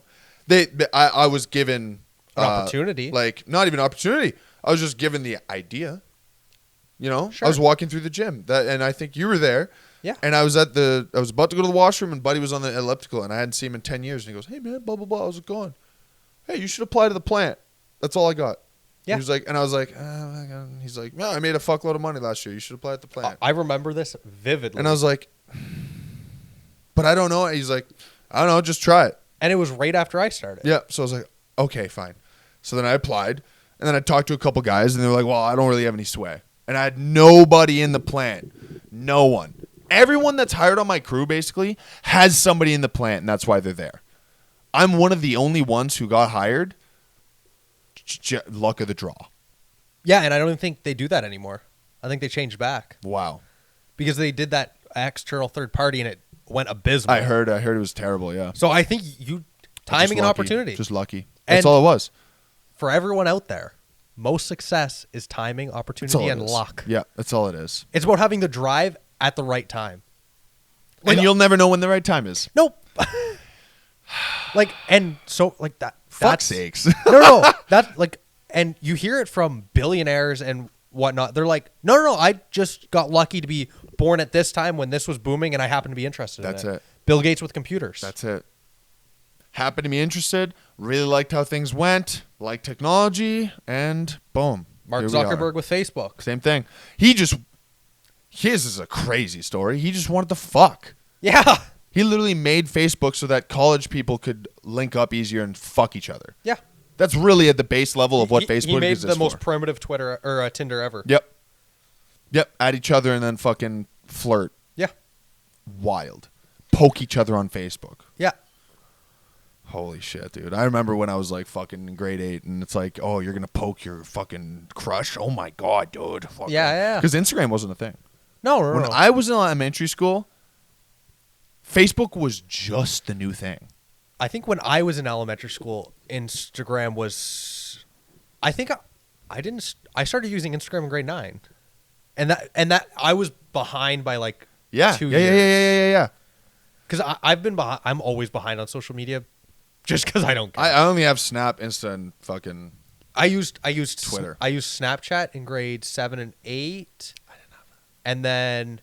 I was given an opportunity. Like not even an opportunity. I was just given the idea. Sure. I was walking through the gym and I think you were there. Yeah. And I was about to go to the washroom and Buddy was on the elliptical and I hadn't seen him in 10 years. And he goes, hey man, blah, blah, blah. How's it going? Hey, you should apply to the plant. That's all I got. Yeah. He was like, and I was like, he's like, no, I made a fuckload of money last year. You should apply at the plant. I remember this vividly. And I was like, but I don't know. He's like, I don't know. Just try it. And it was right after I started. Yeah. So I was like, okay, fine. So then I applied and then I talked to a couple guys and they were like, well, I don't really have any sway. And I had nobody in the plant. No one. Everyone that's hired on my crew basically has somebody in the plant, and that's why they're there. I'm one of the only ones who got hired. Luck of the draw. Yeah, and I don't even think they do that anymore. I think they changed back. Wow. Because they did that external third party, and it went abysmal. I heard it was terrible, yeah. So I think timing and opportunity. Just lucky. That's all it was. For everyone out there, most success is timing, opportunity, and luck. Yeah, that's all it is. It's about having the drive at the right time. Like, and you'll never know when the right time is. Nope. And so that. Fuck's sakes. No. That's like, and you hear it from billionaires and whatnot. They're like, no. I just got lucky to be born at this time when this was booming and I happened to be interested in it. That's it. Bill Gates with computers. That's it. Happened to be interested, really liked how things went, liked technology, and boom. Mark Zuckerberg with Facebook. Same thing. His is a crazy story. He just wanted to fuck. Yeah. He literally made Facebook so that college people could link up easier and fuck each other. Yeah. That's really at the base level of what Facebook is. He made the most primitive Twitter or Tinder ever. Yep. At each other and then fucking flirt. Yeah. Wild. Poke each other on Facebook. Yeah. Holy shit, dude. I remember when I was like fucking in grade 8 and it's like, oh, you're going to poke your fucking crush? Oh my God, dude. Yeah. Because Instagram wasn't a thing. No. When I was in elementary school, Facebook was just the new thing. I think when I was in elementary school, Instagram was. I think I started using Instagram in grade 9, and that I was behind by like 2 years. Yeah. Because I've been behind. I'm always behind on social media, just because I don't care. I only have Snap, Insta, and fucking. I used Twitter. I used Snapchat in grade 7 and 8. I didn't have that. And then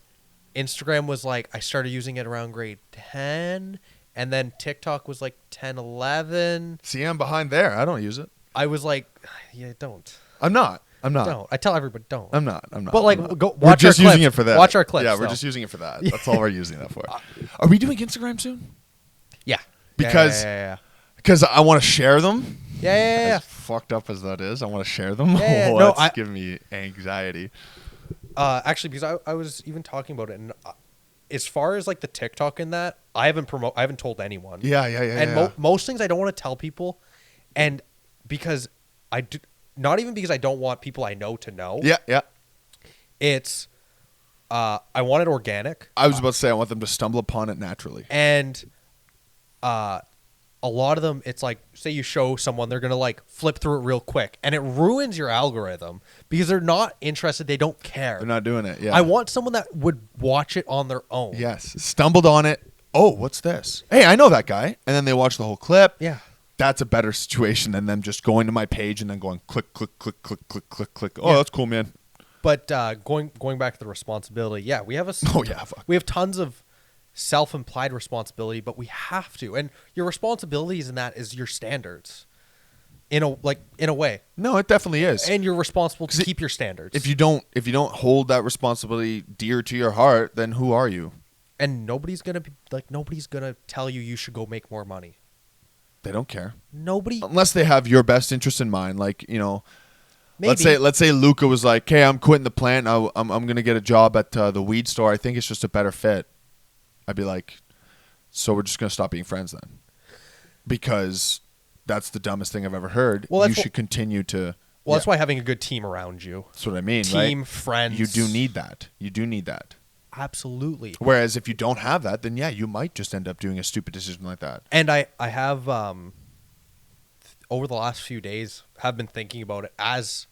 Instagram was like I started using it around grade 10. And then TikTok was like 10, 11. See, I'm behind there. I don't use it. I was like, yeah, don't. I'm not. Don't. I tell everybody don't. I'm not. But like, go watch we're just using it for that. Watch our clips. Yeah, we're just using it for that. That's all we're using that for. Are we doing Instagram soon? Yeah. Because I want to share them. Yeah. As fucked up as that is, I want to share them. Yeah. Oh, that's giving me anxiety. Actually, because I was even talking about it, and as far as like the TikTok and that, I haven't told anyone. Yeah. And most things I don't want to tell people, and because I do, not even because I don't want people I know to know. Yeah. It's, I want it organic. I was about to say I want them to stumble upon it naturally. And, a lot of them, it's like, say you show someone, they're going to like flip through it real quick, and it ruins your algorithm because they're not interested. They don't care. They're not doing it. Yeah. I want someone that would watch it on their own. Yes. Stumbled on it. Oh, what's this? Hey, I know that guy. And then they watch the whole clip. Yeah. That's a better situation than them just going to my page and then going click, click, click, click, click, click, click. Oh, that's cool, man. But going back to the responsibility, yeah, we have we have tons of self-implied responsibility, but we have to. And your responsibilities in that is your standards. In a way. No, it definitely is. And you're responsible to keep your standards. If you don't hold that responsibility dear to your heart, then who are you? And nobody's gonna tell you should go make more money. They don't care. Nobody, Unless they have your best interest in mind. Like, maybe. let's say Luca was like, "Hey, I'm quitting the plant. I'm gonna get a job at the weed store. I think it's just a better fit." I'd be like, "So we're just gonna stop being friends then?" Because that's the dumbest thing I've ever heard. Well, you should continue to. Well, that's why having a good team around you. That's what I mean. Team, right? friends. You do need that. You do need that. Absolutely. Whereas if you don't have that, then yeah, you might just end up doing a stupid decision like that. And I have over the last few days have been thinking about it as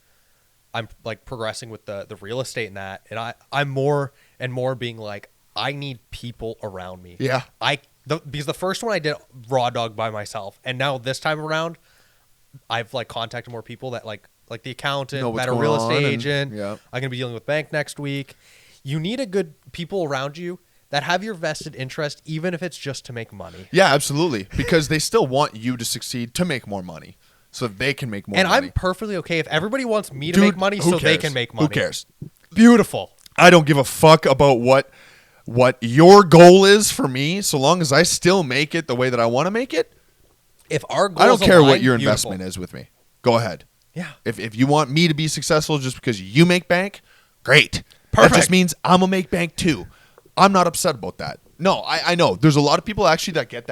I'm like progressing with the real estate and that, and I'm more and more being like, I need people around me. Yeah. Because the first one I did raw dog by myself, and now this time around, I've like contacted more people that like the accountant, that a real estate agent. I'm gonna be dealing with bank next week. You need a good people around you that have your vested interest, even if it's just to make money. Yeah, absolutely. Because they still want you to succeed to make more money so that they can make more money. And I'm perfectly okay if everybody wants me to make money so they can make money. Who cares? Beautiful. I don't give a fuck about what your goal is for me, so long as I still make it the way that I want to make it. If our goals I don't care align, what your beautiful. investment is with me. Go ahead. Yeah. If you want me to be successful just because you make bank, great. Perfect. That just means I'm going to make bank too. I'm not upset about that. No, I know. There's a lot of people actually that get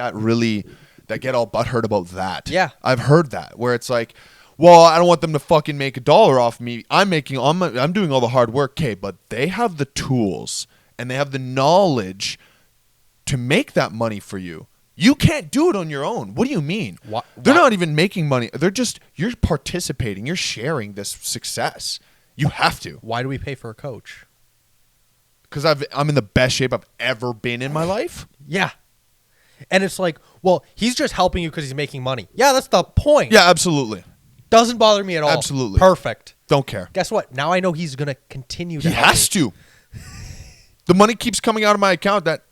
all butthurt about that. Yeah. I've heard that where it's like, well, I don't want them to fucking make $1 off me. I'm doing all the hard work. Okay, but they have the tools and they have the knowledge to make that money for you. You can't do it on your own. What do you mean? They're not even making money. You're participating. You're sharing this success. You have to. Why do we pay for a coach? Because I'm in the best shape I've ever been in my life. Yeah. And it's like, well, he's just helping you because he's making money. Yeah, that's the point. Yeah, absolutely. Doesn't bother me at all. Absolutely. Perfect. Don't care. Guess what? Now I know he's going to continue to He has to. The money keeps coming out of my account. That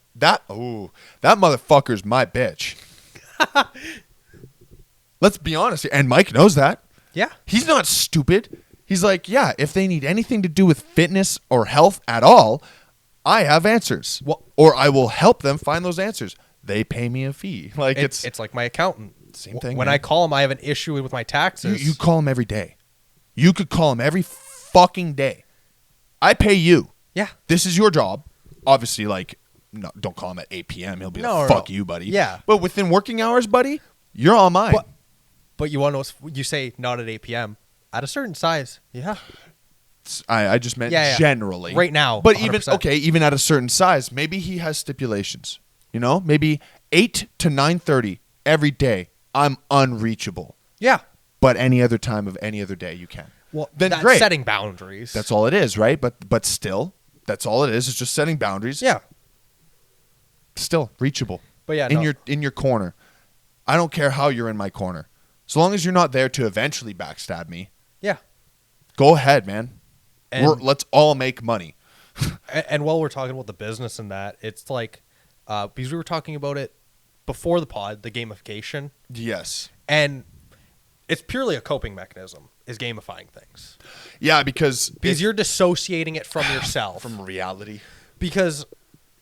motherfucker's my bitch. Let's be honest. And Mike knows that. Yeah. He's not stupid. He's like, yeah, if they need anything to do with fitness or health at all, I have answers. Or I will help them find those answers. They pay me a fee. Like it's like my accountant. Same thing. When I call him, I have an issue with my taxes. You call him every day. You could call him every fucking day. I pay you. Yeah. This is your job. Obviously, like, no, don't call him at 8 p.m. He'll be like, fuck you, buddy. Yeah. But within working hours, buddy, you're on mine. But you want to know, you say not at 8 p.m. At a certain size. Yeah. I just meant generally. Right now. But 100%. even at a certain size, maybe he has stipulations. Maybe 8 to 9:30 every day, I'm unreachable. Yeah. But any other time of any other day, you can. Well, then that's great. setting boundaries. That's all it is, right? But still, that's all it is. It's just setting boundaries. Yeah. Still reachable. But yeah, in your corner. I don't care how you're in my corner. So long as you're not there to eventually backstab me. Yeah. Go ahead, man. Let's all make money. And while we're talking about the business and that, it's like, because we were talking about it before the pod, the gamification. Yes. And it's purely a coping mechanism, is gamifying things. Yeah, because you're dissociating it from yourself. From reality. Because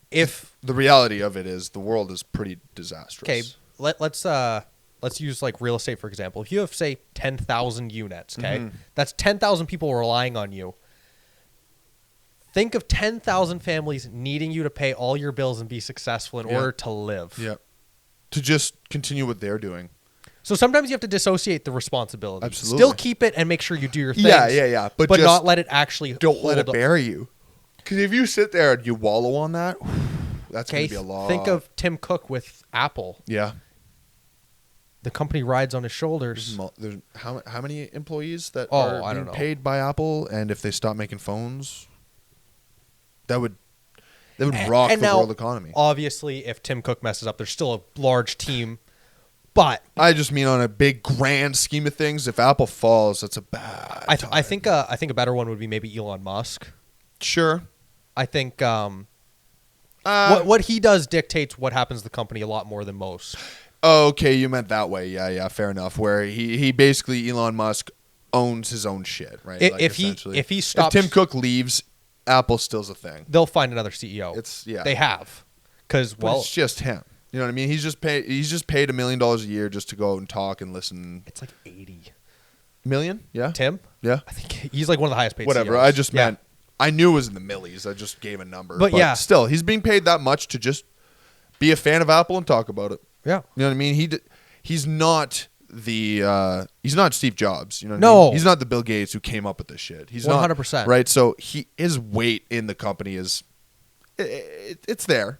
if the reality of it is the world is pretty disastrous. Okay, let's use like real estate for example. If you have say 10,000 units, okay, that's 10,000 people relying on you. Think of 10,000 families needing you to pay all your bills and be successful in order to live. Yeah. To just continue what they're doing. So sometimes you have to dissociate the responsibility. Absolutely. Still keep it and make sure you do your things. Yeah. But not let it actually don't let it bury you. Because if you sit there and you wallow on that, that's going to be a lot. Think of Tim Cook with Apple. Yeah. The company rides on his shoulders. There's how many employees that are being paid by Apple, and if they stop making phones, that would rock the world economy. Obviously, if Tim Cook messes up, there's still a large team. But I just mean on a big grand scheme of things, if Apple falls, that's a bad. I think a better one would be maybe Elon Musk. Sure. I think what he does dictates what happens to the company a lot more than most. Oh, okay, you meant that way. Yeah, fair enough. Where he basically Elon Musk owns his own shit, right? If Tim Cook leaves, Apple still's a thing. They'll find another CEO. They have. Because it's just him. You know what I mean? He's just paid $1 million a year just to go and talk and listen. It's like 80 million. Yeah. Tim. Yeah. I think he's like one of the highest paid. Whatever. CEOs. I just meant. I knew it was in the millies. I just gave a number. But yeah, still, he's being paid that much to just be a fan of Apple and talk about it. Yeah. You know what I mean? He's not he's not Steve Jobs. You know what No. I mean? He's not the Bill Gates who came up with this shit. He's 100%. not, right? So his weight in the company is it's there.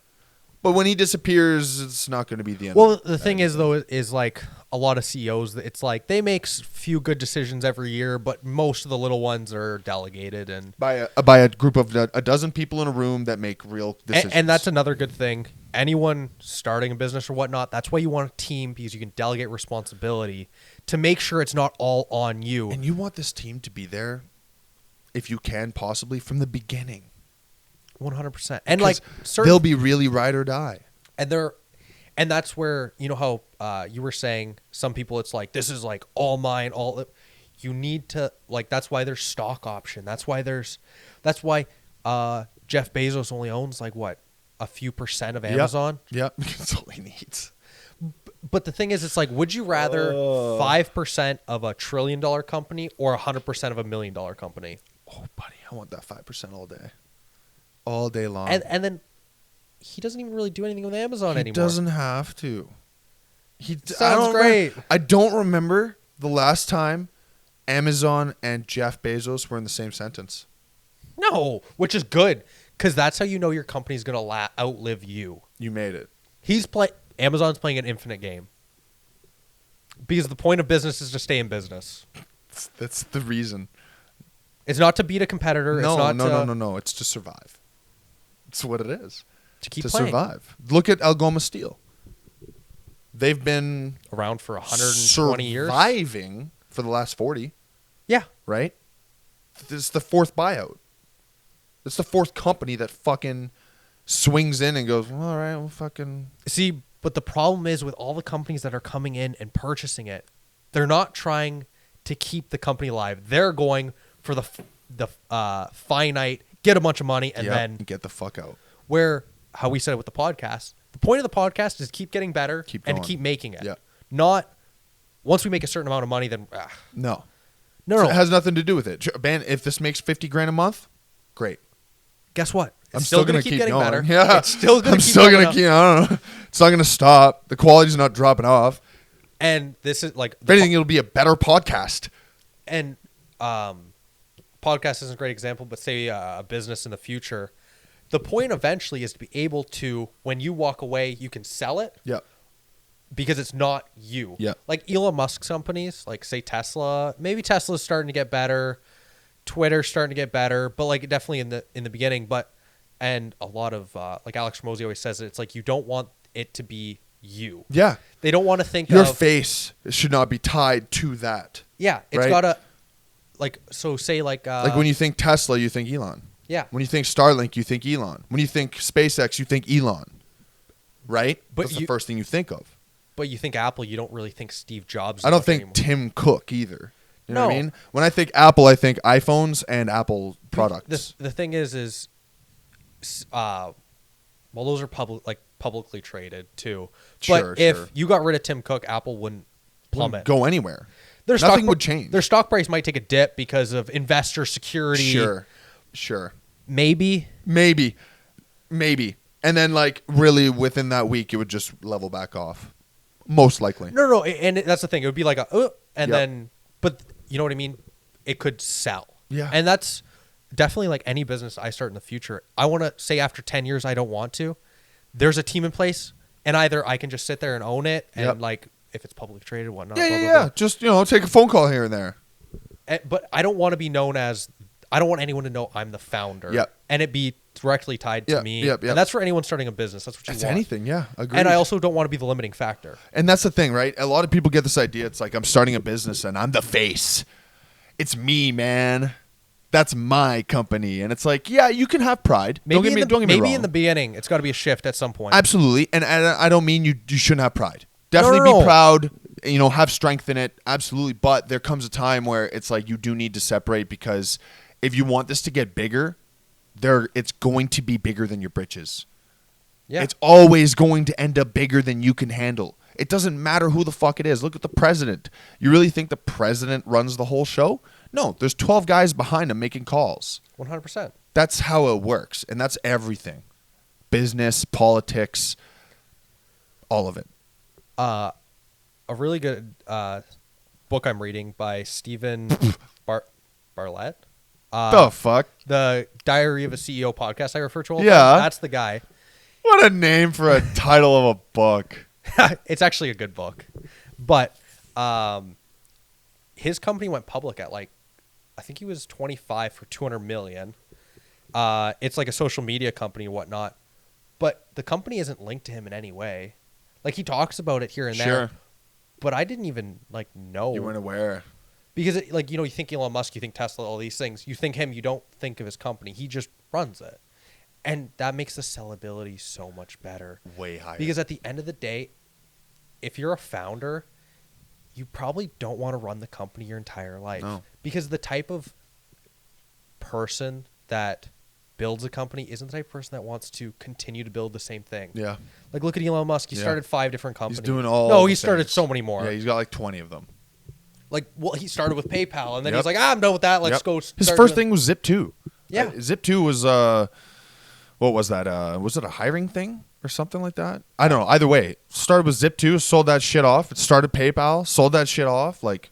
But when he disappears, it's not going to be the end. Well, the thing is, though, is like a lot of CEOs, it's like they make few good decisions every year, but most of the little ones are delegated and by a group of a dozen people in a room that make real decisions. And that's another good thing. Anyone starting a business or whatnot, that's why you want a team, because you can delegate responsibility to make sure it's not all on you. And you want this team to be there, if you can, possibly from the beginning. 100%. And like they'll be really ride or die. And that's where, you know how you were saying some people, it's like, this is like all mine, you need to, like, that's why there's stock option. That's why Jeff Bezos only owns like what, a few % of Amazon. Yep. That's all he needs. But the thing is, it's like, would you rather 5% of $1 trillion company or 100% of $1 million company? Oh, buddy, I want that 5% all day. All day long. And then he doesn't even really do anything with Amazon anymore. He doesn't have to. Sounds great. I don't remember the last time Amazon and Jeff Bezos were in the same sentence. No, which is good, because that's how you know your company's going to outlive you. You made it. Amazon's playing an infinite game. Because the point of business is to stay in business. That's the reason. It's not to beat a competitor. No. It's to survive. It's what it is. To keep to playing. survive. Look at Algoma Steel. They've been around for 120 years. Surviving for the last 40. Yeah. Right? This is the fourth buyout. It's the fourth company that fucking swings in and goes, well, all right, we'll fucking... See, but the problem is with all the companies that are coming in and purchasing it, they're not trying to keep the company alive. They're going for the finite, get a bunch of money, and then get the fuck out. Where, how we said it with the podcast, the point of the podcast is keep getting better and to keep making it. Yeah. Not once we make a certain amount of money, then No. No. It has nothing to do with it. Man, if this makes $50,000 a month, great. Guess what? I'm still going to keep getting better. Yeah. It's still going to keep going to keep, I don't know. It's not going to stop. The quality's not dropping off. And this is like... If anything, it'll be a better podcast. And podcast isn't a great example, but say a business in the future, the point eventually is to be able to, when you walk away, you can sell it. Yeah. Because it's not you. Yeah. Like Elon Musk's companies, like say Tesla, maybe Tesla's starting to get better, Twitter's starting to get better, but like definitely in the beginning. And a lot of like Alex Ramosi always says it's like you don't want it to be you. Yeah. They don't want to think your face should not be tied to that. Yeah, it's gotta like so say like when you think Tesla, you think Elon. Yeah. When you think Starlink, you think Elon. When you think SpaceX, you think Elon. Right? But that's the first thing you think of. But you think Apple, you don't really think Steve Jobs. I don't think anymore. Tim Cook either. You know what I mean? When I think Apple, I think iPhones and Apple products. The thing is well, those are publicly traded too. But if you got rid of Tim Cook, Apple wouldn't plummet. Go anywhere. Nothing would change. Their stock price might take a dip because of investor security. Sure. Maybe. And then like really within that week, it would just level back off. Most likely. No. And that's the thing. It would be like then, but you know what I mean? It could sell. Yeah. And that's definitely like any business I start in the future. I want to say after 10 years, I don't want to. There's a team in place, and either I can just sit there and own it, and like if it's publicly traded, whatnot. Yeah. Just take a phone call here and there. But I don't want to be known as. I don't want anyone to know I'm the founder. Yep. And it be directly tied to me. Yep. And that's for anyone starting a business. That's what you want. Anything, yeah. Agreed. And I also don't want to be the limiting factor. And that's the thing, right? A lot of people get this idea. It's like, I'm starting a business and I'm the face. It's me, man. That's my company. And it's like, yeah, you can have pride. Don't get me wrong. Maybe in the beginning, it's got to be a shift at some point. Absolutely. And I don't mean you shouldn't have pride. Definitely be proud, have strength in it. Absolutely. But there comes a time where it's like you do need to separate, because if you want this to get bigger, it's going to be bigger than your britches. Yeah. It's always going to end up bigger than you can handle. It doesn't matter who the fuck it is. Look at the president. You really think the president runs the whole show? No, there's 12 guys behind him making calls. 100%. That's how it works, and that's everything. Business, politics, all of it. A really good book I'm reading by Stephen Bartlett. The fuck? The Diary of a CEO podcast I refer to all the Yeah. time. That's the guy. What a name for a title of a book. It's actually a good book. But his company went public at I think he was 25 for $200 million. It's like a social media company and whatnot. But the company isn't linked to him in any way. Like, he talks about it here and there. Sure. But I didn't even know. You weren't aware. Because you think Elon Musk, you think Tesla, all these things. You think him, you don't think of his company. He just runs it. And that makes the sellability so much better. Way higher. Because at the end of the day, if you're a founder, you probably don't want to run the company your entire life. No. Because the type of person that builds a company isn't the type of person that wants to continue to build the same thing. Yeah. Like, look at Elon Musk. He Yeah. started 5 different companies. He's doing all No, the he started things. so many more. Yeah, he's got like 20 of them. He started with PayPal, and then Yep. he's like, I'm done with that. Let's Yep. go. His start first doing-" thing was Zip2. Yeah. Zip2 was, what was that? Was it a hiring thing or something like that? I don't know. Either way, started with Zip2, sold that shit off. It started PayPal, sold that shit off. Like,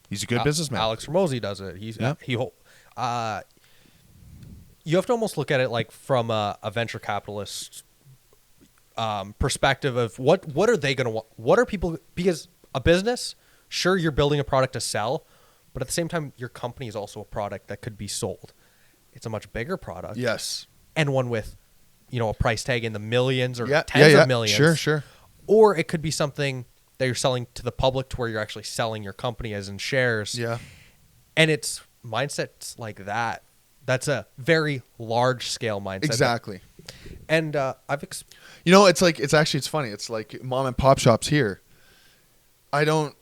he's a good businessman. Alex Ramosi does it. Yeah. You have to almost look at it like from a venture capitalist perspective of what are they going to want? What are people? Because a business, sure, you're building a product to sell, but at the same time, your company is also a product that could be sold. It's a much bigger product. Yes. And one with, a price tag in the millions or Yeah. tens of millions. Sure. Or it could be something that you're selling to the public to where you're actually selling your company as in shares. Yeah. And it's mindsets like that. That's a very large scale mindset. Exactly. And it's funny. It's like mom and pop shops here. I don't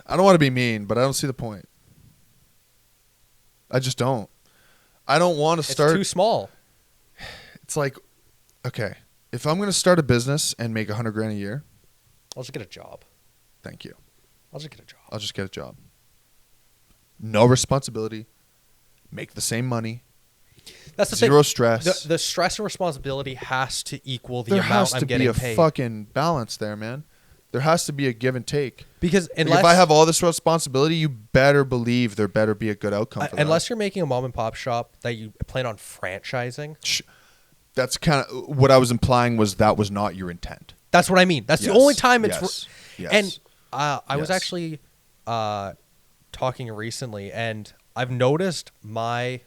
want to be mean, but I don't see the point. I just don't. I don't want to start. It's too small. It's like, okay, if I'm going to start a business and make $100,000 a year, I'll just get a job. thank you. I'll just get a job. I'll just get a job. No responsibility. Make the same money. That's the Zero thing. stress. The stress and responsibility has to equal the there amount has I'm to be getting a paid. fucking balance there, man. There has to be a give and take. Because Like, unless if I have all this responsibility, you better believe there better be a good outcome for that. unless you're making a mom and pop shop that you plan on franchising, That's kind of what I was implying was that was not your intent. that's what I mean. That's the Yes. only time it's. Yes. Yes. And I was Yes. actually talking recently, and I've noticed my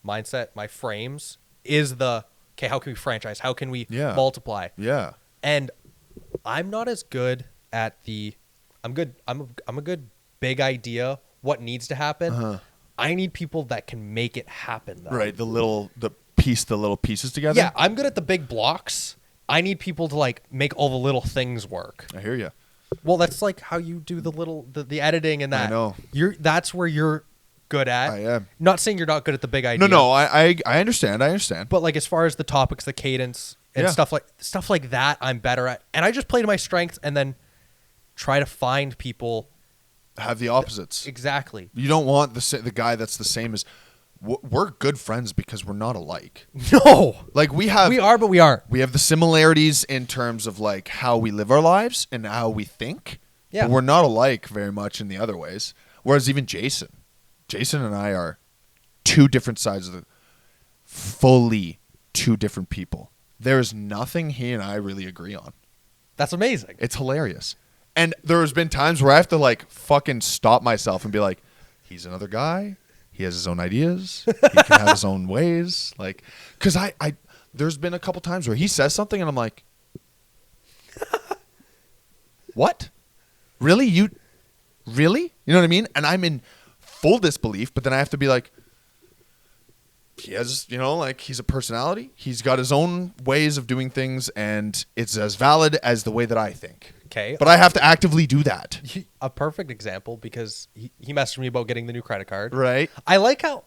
mindset, my frames is okay, how can we franchise? How can we multiply? Yeah. And I'm not as good at I'm a good big idea, what needs to happen. Uh-huh. I need people that can make it happen, though. Right. The little pieces together. Yeah, I'm good at the big blocks. I need people to make all the little things work. I hear you. Well, that's like how you do the editing and that. I know. That's where you're good at. I am. Not saying you're not good at the big idea. No, I understand. I understand. But as far as the topics, the cadence and Yeah. stuff like that, I'm better at. And I just play to my strengths and then try to find people. Have the opposites. Exactly. You don't want the guy that's the same as. We're good friends because we're not alike. No. We are, but we aren't. We have the similarities in terms of how we live our lives and how we think. Yeah. But we're not alike very much in the other ways. Whereas even Jason and I are two different sides of fully two different people. There is nothing he and I really agree on. That's amazing. It's hilarious. And there has been times where I have to fucking stop myself and be like, he's another guy. He has his own ideas. He can have his own ways. Because there's been a couple times where he says something and I'm like, what? Really? Really? You know what I mean? And I'm in full disbelief, but then I have to be like, he has, he's a personality. He's got his own ways of doing things, and it's as valid as the way that I think. Okay. But I have to actively do that. A perfect example, because he messaged me about getting the new credit card. Right. I like how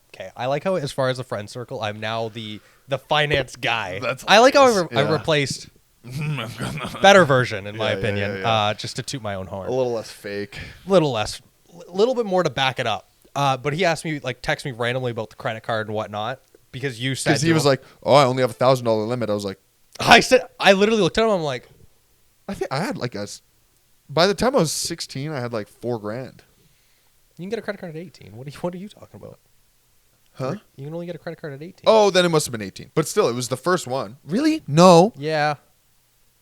as far as a friend circle, I'm now the finance guy. That's I like how I hilarious. replaced better version, in my Yeah, opinion, yeah. just to toot my own horn. A little less fake. Little bit more to back it up. But he asked me, like, text me randomly about the credit card and whatnot, because you said, Because he was like, "Oh, I only have $1,000 limit." I was like, I literally looked at him. I'm like, I think I had like by the time I was 16, I had like $4,000. you can get a credit card at 18. What are you talking about? Huh? You can only get a credit card at 18. Oh, then it must have been 18. But still, it was the first one. Really? No. Yeah.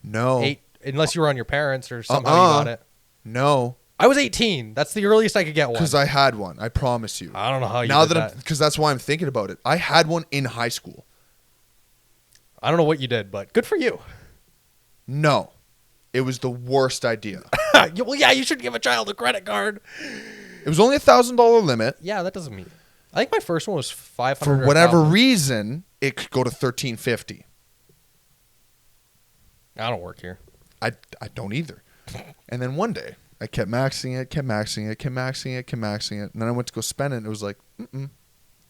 No. 8, unless you were on your parents or somehow you got it. No. I was 18. That's the earliest I could get one. Because I had one. I promise you. I don't know how you now did that that. because that's why I'm thinking about it. I had one in high school. I don't know what you did, but good for you. No. It was the worst idea. Well, yeah, you should give a child a credit card. It was only $1,000 limit. Yeah, that doesn't mean. I think my first one was 500. For whatever reason, it could go to $1,350. I don't work here. I don't either. And then one day, I kept maxing it. And then I went to go spend it, and it was like,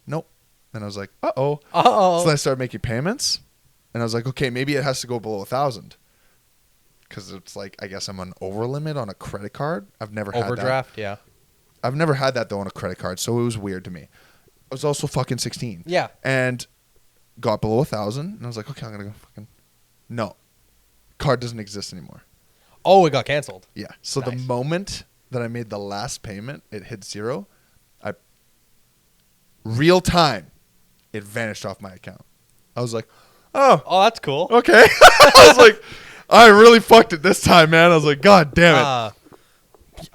nope. And I was like, uh-oh. Uh-oh. So then I started making payments, and I was like, okay, maybe it has to go below 1,000. Because it's like, I guess I'm on over limit on a credit card. I've never had that. Overdraft, yeah. I've never had that, though, on a credit card, so it was weird to me. I was also fucking 16. Yeah. And got below 1,000, and I was like, okay, I'm going to go fucking... No. Card doesn't exist anymore. Oh, it got canceled. Yeah. So Nice. the moment that I made the last payment, it hit 0. Real time, it vanished off my account. I was like, oh, that's cool. okay. I was like, I really fucked it this time, man. I was like, God damn it.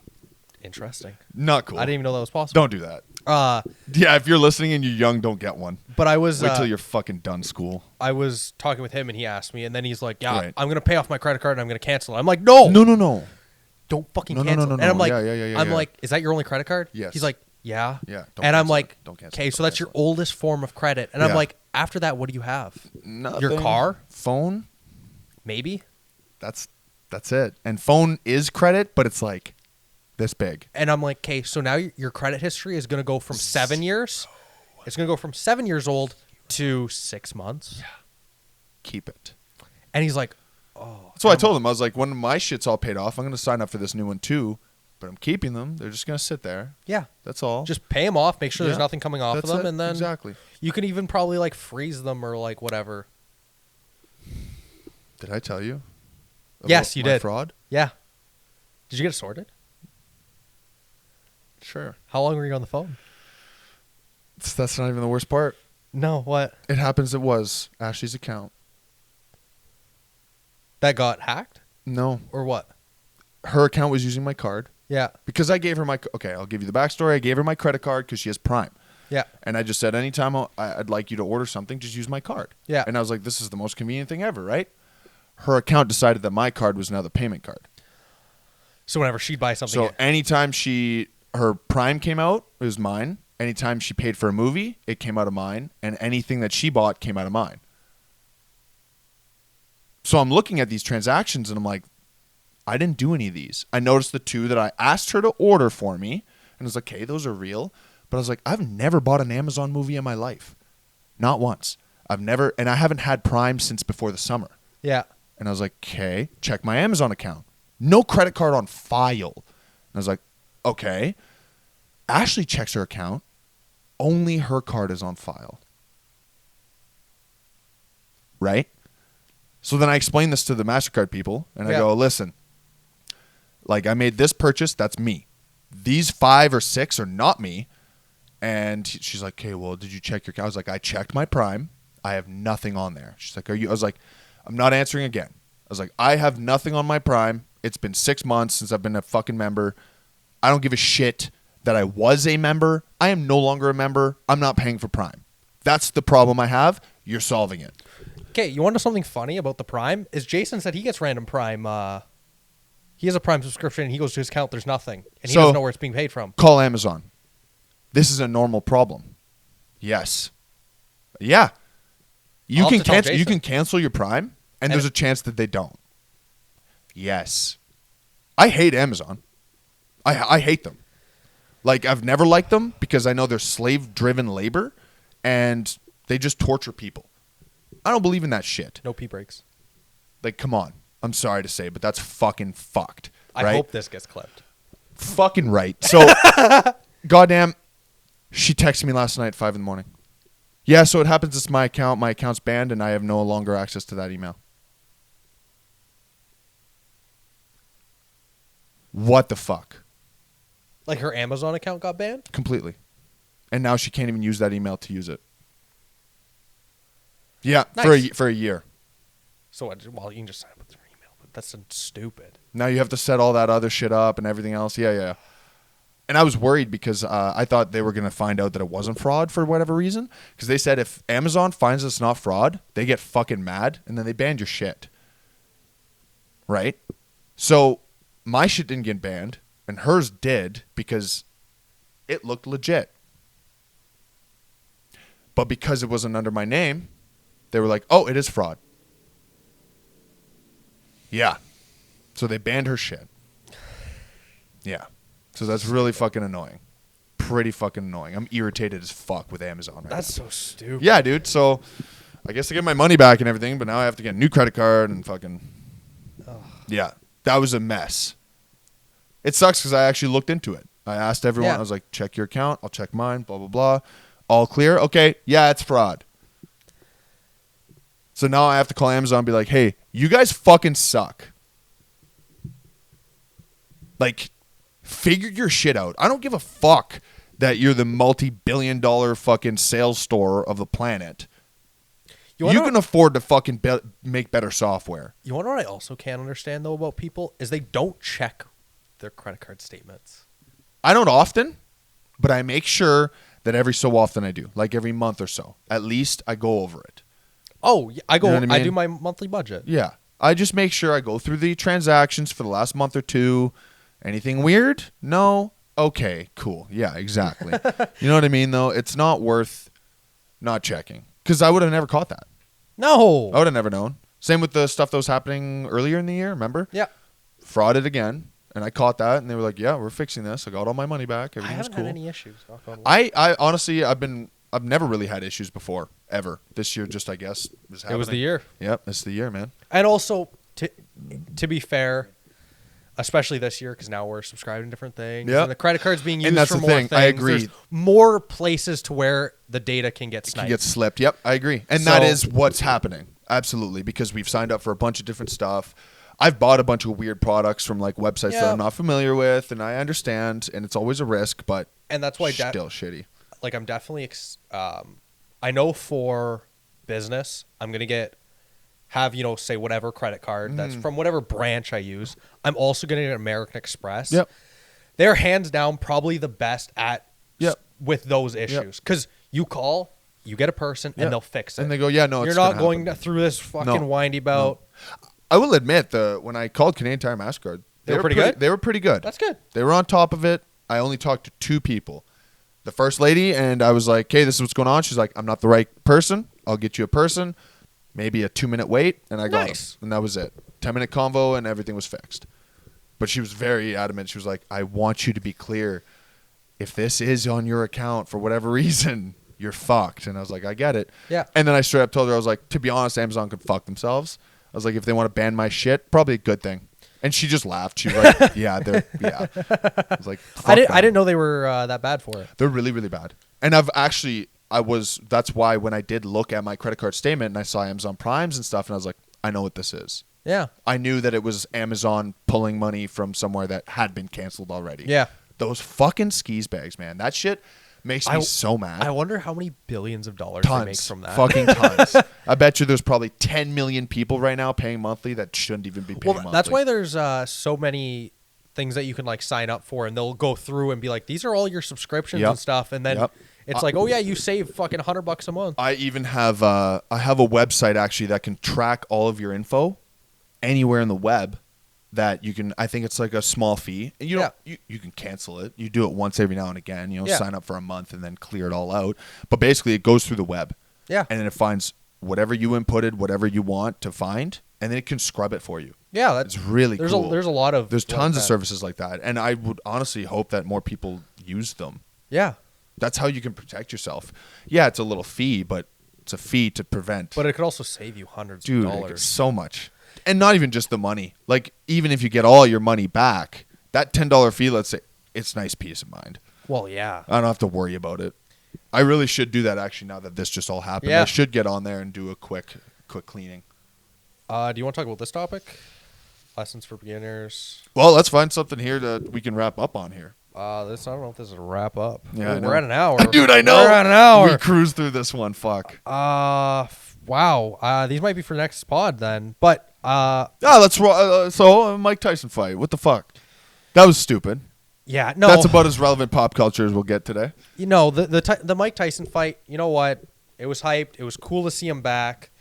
Interesting. Not cool. I didn't even know that was possible. Don't do that. Yeah, if you're listening and you're young, don't get one. But I was... Wait till you're fucking done school. I was talking with him, and he asked me, and then he's like, yeah, Right. I'm going to pay off my credit card, and I'm going to cancel it. I'm like, no. No. Don't fucking No, cancel. no. And I'm like, Yeah, I'm like, is that your only credit card? Yes. He's like, yeah. Yeah. And I'm like, don't cancel okay, it, so don't that's your cancel it. oldest form of credit. And I'm Yeah. like, after that, what do you have? Nothing. Your car? Phone? Maybe. That's it. And phone is credit, but it's like this big. And I'm like, okay, so now your credit history is going to go from 7 years. It's going to go from 7 years old to 6 months. Yeah. Keep it. And he's like, oh. That's what I told him. I was like, when my shit's all paid off, I'm going to sign up for this new one too, but I'm keeping them. They're just going to sit there. Yeah. That's all. Just pay them off, make sure there's Yeah. nothing coming off That's of them, it. and then Exactly. you can even probably like freeze them or like whatever. Did I tell you? Yes, about you my did. Fraud? Yeah. Did you get it sorted? Sure. How long were you on the phone? That's not even the worst part. No, what? It happens. It was Ashley's account. That got hacked? No. Or what? Her account was using my card. Yeah. Because I gave her my... Okay, I'll give you the backstory. I gave her my credit card because she has Prime. Yeah. And I just said, anytime I'd like you to order something, just use my card. Yeah. And I was like, this is the most convenient thing ever, right? Her account decided that my card was now the payment card. So whenever she'd buy something. So anytime her Prime came out, it was mine. Anytime she paid for a movie, it came out of mine. And anything that she bought came out of mine. So I'm looking at these transactions and I'm like, I didn't do any of these. I noticed the 2 that I asked her to order for me. And I was like, okay, those are real. But I was like, I've never bought an Amazon movie in my life. Not once. And I haven't had Prime since before the summer. Yeah. And I was like, okay, check my Amazon account. No credit card on file. And I was like, okay. Ashley checks her account. Only her card is on file. Right? So then I explained this to the MasterCard people, and I go, listen, like I made this purchase, that's me. These 5 or 6 are not me. And she's like, okay, well, did you check your account? I was like, I checked my Prime. I have nothing on there. She's like, are you? I was like, I'm not answering again. I was like, I have nothing on my Prime. It's been 6 months since I've been a fucking member. I don't give a shit that I was a member. I am no longer a member. I'm not paying for Prime. That's the problem I have. You're solving it. Okay, you want to know something funny about the Prime? Is Jason said he gets random Prime. He has a Prime subscription, and he goes to his account, there's nothing. And he doesn't know where it's being paid from. Call Amazon. This is a normal problem. Yes. Yeah. You can cancel your Prime, and there's a chance that they don't. Yes. I hate Amazon. I hate them. Like, I've never liked them because I know they're slave-driven labor, and they just torture people. I don't believe in that shit. No pee breaks. Like, come on. I'm sorry to say, but that's fucking fucked. I right? hope this gets clipped. Fucking right. So, goddamn, she texted me last night at 5 in the morning. Yeah, so it happens it's my account. My account's banned, and I have no longer access to that email. What the fuck? Like her Amazon account got banned? Completely. And now she can't even use that email to use it. Yeah, Nice. for a year. So well, you can just sign up with your email, but that's stupid. Now you have to set all that other shit up and everything else. Yeah. And I was worried because I thought they were going to find out that it wasn't fraud for whatever reason. Because they said if Amazon finds it's not fraud, they get fucking mad and then they ban your shit. Right? So my shit didn't get banned and hers did because it looked legit. But because it wasn't under my name, they were like, oh, it is fraud. Yeah. So they banned her shit. Yeah. So that's really fucking annoying. Pretty fucking annoying. I'm irritated as fuck with Amazon right That's now. so stupid. Yeah, dude. So I guess I get my money back and everything, but now I have to get a new credit card and fucking... Ugh. Yeah. That was a mess. It sucks because I actually looked into it. I asked everyone. Yeah. I was like, check your account. I'll check mine. Blah, blah, blah. All clear? Okay. Yeah, it's fraud. So now I have to call Amazon and be like, hey, you guys fucking suck. Like, figure your shit out. I don't give a fuck that you're the multi-billion-dollar fucking sales store of the planet. You can afford to fucking make better software. You want to know what I also can't understand, though, about people? Is they don't check their credit card statements. I don't often, but I make sure that every so often I do. Like every month or so. At least I go over it. Oh, I go. You know what I mean? I do my monthly budget. Yeah. I just make sure I go through the transactions for the last month or two. Anything weird? No. Okay, cool. Yeah, exactly. You know what I mean, though? It's not worth not checking. Because I would have never caught that. No. I would have never known. Same with the stuff that was happening earlier in the year, remember? Yeah. Frauded again. And I caught that, and they were like, yeah, we're fixing this. I got all my money back. Everything was I cool. haven't had any issues. Knock on wood. I honestly, I've never really had issues before, ever. This year just, I guess, was happening. It was the year. Yep, it's the year, man. And also, to be fair, especially this year, because now we're subscribing to different things. Yep. And the credit card's being used And that's for the more thing. things. I agree. There's more places to where the data can get It sniped. can get slipped. Yep, I agree. And that is what's happening. Absolutely. Because we've signed up for a bunch of different stuff. I've bought a bunch of weird products from like websites that I'm not familiar with, and I understand, and it's always a risk, but and that's why still shitty. Like I'm definitely I know for business, I'm going to have, say whatever credit card that's from whatever branch I use. I'm also going to get American Express. Yep. They're hands down probably the best at with those issues. Because you call, you get a person, and they'll fix it. And they go, yeah, no, you're not going through this fucking windy bout. No. I will admit, when I called Canadian Tire MasterCard, they were pretty good? They were pretty good. That's good. They were on top of it. I only talked to 2 people. The first lady, and I was like, hey, this is what's going on. She's like, I'm not the right person. I'll get you a person. Maybe a 2-minute wait, and I got him. And that was it. 10-minute convo, and everything was fixed. But she was very adamant. She was like, I want you to be clear. If this is on your account for whatever reason, you're fucked. And I was like, I get it. Yeah. And then I straight up told her, I was like, to be honest, Amazon could fuck themselves. I was like, if they want to ban my shit, probably a good thing. And she just laughed. She was like, yeah. I was like, I didn't know they were that bad for it. They're really, really bad. And that's why when I did look at my credit card statement and I saw Amazon Primes and stuff, and I was like, I know what this is. Yeah. I knew that it was Amazon pulling money from somewhere that had been canceled already. Yeah. Those fucking skis bags, man. That shit makes me so mad. I wonder how many billions of dollars they make from that. Fucking tons. I bet you there's probably 10 million people right now paying monthly that shouldn't even be paying monthly. That's why there's so many things that you can like sign up for, and they'll go through and be like, these are all your subscriptions and stuff, and then it's like, oh yeah, you save fucking $100 a month. I even have a website actually that can track all of your info anywhere in the web. That you can, I think it's like a small fee. And you can cancel it. You do it once every now and again. Sign up for a month and then clear it all out. But basically, it goes through the web. Yeah. And then it finds whatever you inputted, whatever you want to find, and then it can scrub it for you. Yeah, it's really cool. There's a lot of there's tons of services like that, and I would honestly hope that more people use them. Yeah, that's how you can protect yourself. Yeah, it's a little fee, but it's a fee to prevent. But it could also save you hundreds of dollars. So much, and not even just the money. Like even if you get all your money back, that $10 fee, let's say, it's nice peace of mind. Well, yeah, I don't have to worry about it. I really should do that actually. Now that this just all happened, I should get on there and do a quick cleaning. Do you want to talk about this topic? Lessons for beginners. Well, let's find something here that we can wrap up on here. I don't know if this is a wrap up. Yeah, we're at an hour. Dude, I know. We're at an hour. We cruised through this one. Fuck. Wow. These might be for next pod then. But let's so Mike Tyson fight. What the fuck? That was stupid. Yeah, no. That's about as relevant pop culture as we'll get today. You know, the Mike Tyson fight, you know what? It was hyped. It was cool to see him back.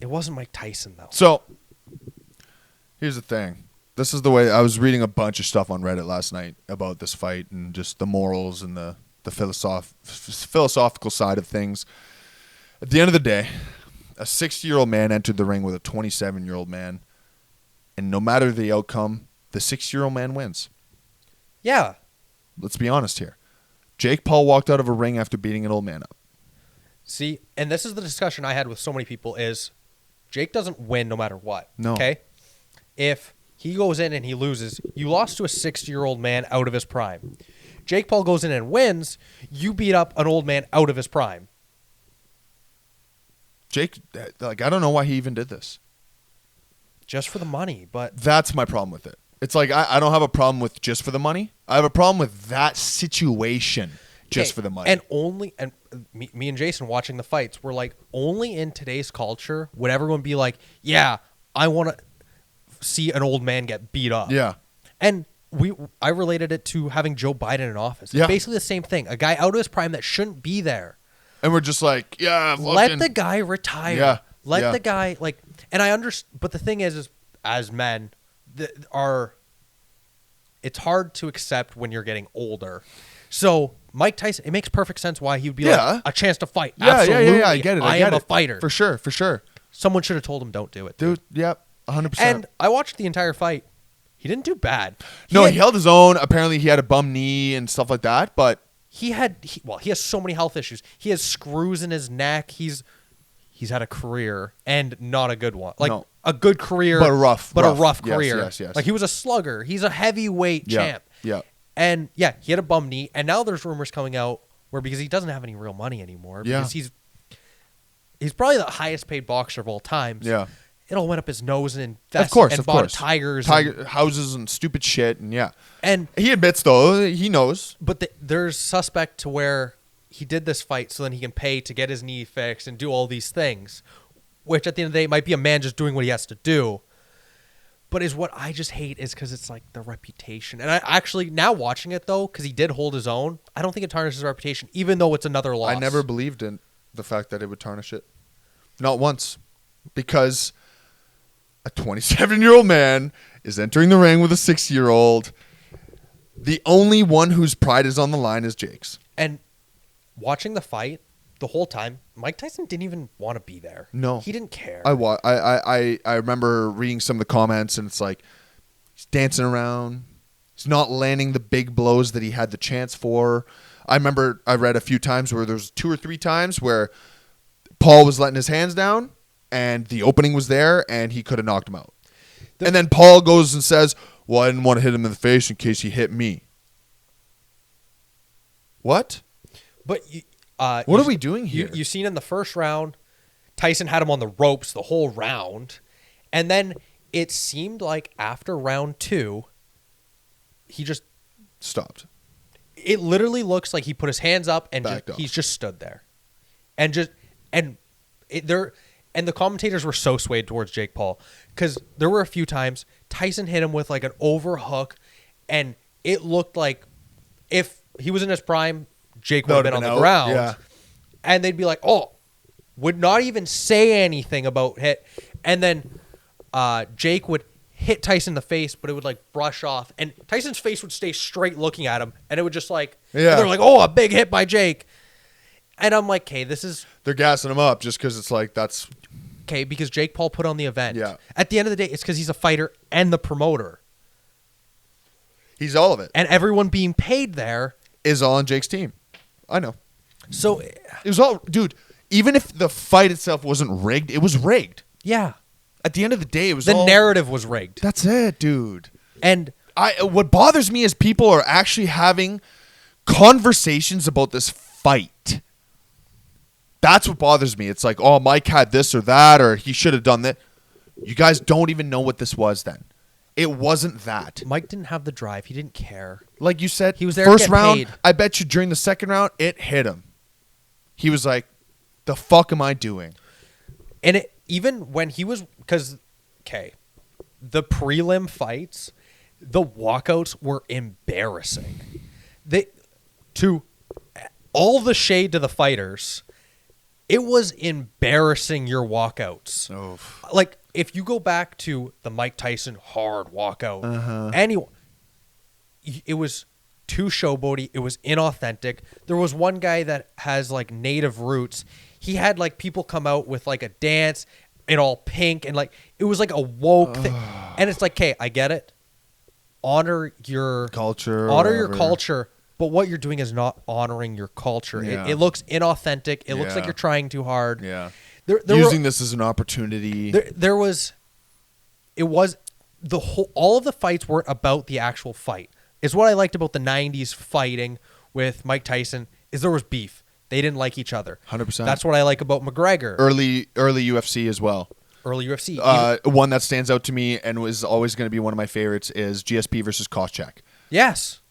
It wasn't Mike Tyson, though. So, here's the thing. This is the way I was reading a bunch of stuff on Reddit last night about this fight and just the morals and the philosophical side of things. At the end of the day, a 60-year-old man entered the ring with a 27-year-old man, and no matter the outcome, the 60-year-old man wins. Yeah. Let's be honest here. Jake Paul walked out of a ring after beating an old man up. See, and this is the discussion I had with so many people is Jake doesn't win no matter what. No. Okay? If he goes in and he loses, you lost to a 60-year-old man out of his prime. Jake Paul goes in and wins, you beat up an old man out of his prime. Jake, I don't know why he even did this. Just for the money, but... That's my problem with it. It's like, I don't have a problem with just for the money. I have a problem with that situation just for the money. And me and Jason watching the fights, we're like, only in today's culture would everyone be like, yeah, I want to see an old man get beat up. Yeah. And I related it to having Joe Biden in office. It's basically the same thing. A guy out of his prime that shouldn't be there. And we're just like, yeah, let the guy retire. Yeah. Let the guy, like, and I understand, but the thing is as men, it's hard to accept when you're getting older. So Mike Tyson, it makes perfect sense why he would be like a chance to fight. Yeah, absolutely. yeah, I get it. I am a fighter. For sure. Someone should have told him don't do it. Dude, yep, 100%. And I watched the entire fight. He didn't do bad. He held his own. Apparently he had a bum knee and stuff like that, but he has so many health issues. He has screws in his neck. He's had a career and not a good one. Like a good career, but a rough career. Yes. Like he was a slugger. He's a heavyweight champ. Yeah. And he had a bum knee. And now there's rumors coming out where because he doesn't have any real money anymore. Because he's probably the highest paid boxer of all time. So it all went up his nose and bought tigers, houses and stupid shit and And he admits though he knows. But there's suspect to where he did this fight so then he can pay to get his knee fixed and do all these things, which at the end of the day might be a man just doing what he has to do. But is what I just hate is because it's like the reputation. And I actually, now watching it though, because he did hold his own, I don't think it tarnishes his reputation, even though it's another loss. I never believed in the fact that it would tarnish it. Not once. Because a 27-year-old man is entering the ring with a 60-year-old. The only one whose pride is on the line is Jake's. And watching the fight the whole time, Mike Tyson didn't even want to be there. No, he didn't care. I remember reading some of the comments, and it's like he's dancing around. He's not landing the big blows that he had the chance for. I remember I read a few times where there's 2 or 3 times where Paul was letting his hands down, and the opening was there, and he could have knocked him out. And then Paul goes and says, "Well, I didn't want to hit him in the face in case he hit me." What? But what are we doing here? You seen in the first round, Tyson had him on the ropes the whole round. And then it seemed like after round 2, he just stopped. It literally looks like he put his hands up and he's just stood there. And the commentators were so swayed towards Jake Paul because there were a few times Tyson hit him with like an overhook, and it looked like if he was in his prime, Jake would have been on the ground. Yeah. And they'd be like, oh, would not even say anything about hit. And then Jake would hit Tyson in the face, but it would like brush off. And Tyson's face would stay straight looking at him. And it would just like, and they're like, oh, a big hit by Jake. And I'm like, okay, this is... They're gassing him up just because it's like, that's okay, because Jake Paul put on the event. Yeah. At the end of the day, it's because he's a fighter and the promoter. He's all of it. And everyone being paid there is all on Jake's team. I know. So it was all, dude, even if the fight itself wasn't rigged, it was rigged. Yeah. At the end of the day, it was the narrative was rigged. That's it, dude. And what bothers me is people are actually having conversations about this fight. That's what bothers me. It's like, oh, Mike had this or that, or he should have done that. You guys don't even know what this was then. It wasn't that. Mike didn't have the drive. He didn't care. Like you said, he was there first to get round, paid. I bet you during the second round, it hit him. He was like, the fuck am I doing? And it, even when he was, because, okay, the prelim fights, the walkouts were embarrassing. To all the shade to the fighters, it was embarrassing, your walkouts. Oh. Like, if you go back to the Mike Tyson hard walkout, it was too showboaty. It was inauthentic. There was one guy that has, like, native roots. He had, like, people come out with, like, a dance in all pink, and, like, it was like a woke thing. And it's like, okay, I get it. Honor your culture. Honor your culture. But what you're doing is not honoring your culture. Yeah. It looks inauthentic. It looks like you're trying too hard. Yeah. Using this as an opportunity. All of the fights weren't about the actual fight. Is what I liked about the 90s fighting with Mike Tyson is there was beef. They didn't like each other. 100%. That's what I like about McGregor. Early UFC as well. Early UFC. One that stands out to me and was always going to be one of my favorites is GSP versus Koscheck. Yes.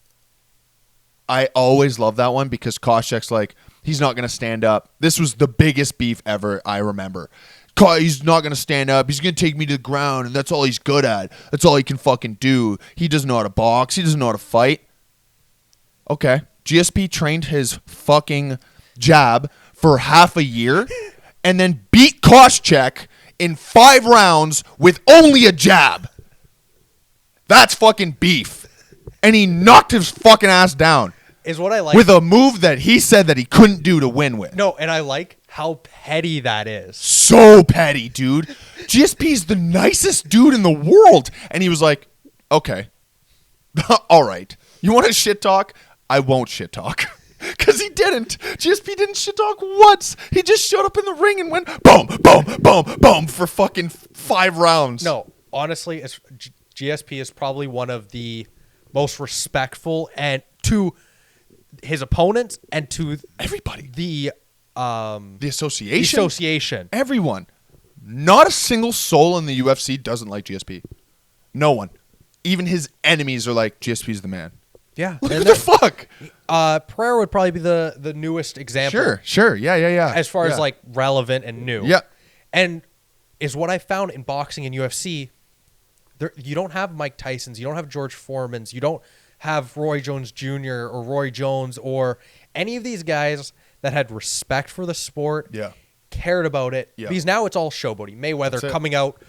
I always love that one because Koscheck's like, he's not going to stand up. This was the biggest beef ever, I remember. He's not going to stand up. He's going to take me to the ground, and that's all he's good at. That's all he can fucking do. He doesn't know how to box. He doesn't know how to fight. Okay. GSP trained his fucking jab for half a year and then beat Koscheck in 5 rounds with only a jab. That's fucking beef. And he knocked his fucking ass down. Is what I like. With a move that he said that he couldn't do to win with. No, and I like how petty that is. So petty, dude. GSP's the nicest dude in the world. And he was like, okay. All right. You want to shit talk? I won't shit talk. Because he didn't. GSP didn't shit talk once. He just showed up in the ring and went boom, boom, boom, boom for fucking 5 rounds. No, honestly, GSP is probably one of the most respectful and to his opponents and to everybody. The association. The association. Everyone. Not a single soul in the UFC doesn't like GSP. No one. Even his enemies are like, GSP's the man. Yeah. What the fuck? Pereira would probably be the newest example. Sure. Yeah. As far as like relevant and new. Yeah. And is what I found in boxing and UFC, you don't have Mike Tyson's, you don't have George Foreman's, you don't have Roy Jones Jr. or Roy Jones or any of these guys that had respect for the sport, cared about it. Yeah. Because now it's all showboating. Mayweather coming out,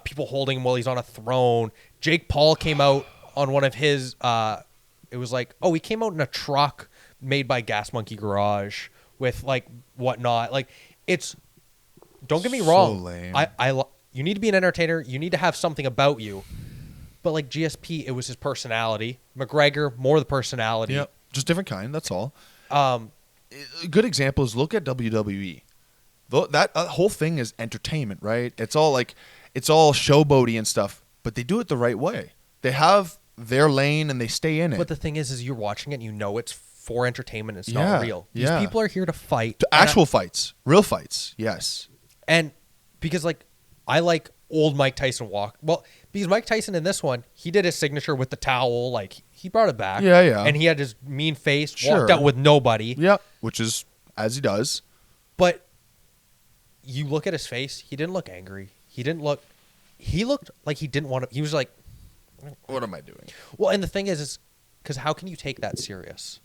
people holding him while he's on a throne. Jake Paul came out on one of his, it was like, oh, he came out in a truck made by Gas Monkey Garage with like whatnot. Like it's, don't get me wrong. Lame. You need to be an entertainer. You need to have something about you. But like GSP, it was his personality. McGregor, more the personality. Yep. Just different kind. That's all. A good example is look at WWE. That whole thing is entertainment, right? It's all showboaty and stuff, but they do it the right way. They have their lane and they stay in it. But the thing is you're watching it and you know it's for entertainment. It's not real. These people are here to fight. Actual fights. Real fights. Yes. And because like I like old Mike Tyson walk. Well, because Mike Tyson in this one, he did his signature with the towel. Like he brought it back. Yeah. And he had his mean face, walked out with nobody. Yeah. Which is as he does. But you look at his face, he didn't look angry. He looked like he didn't want to. He was like, what am I doing? Well, and the thing is because how can you take that serious?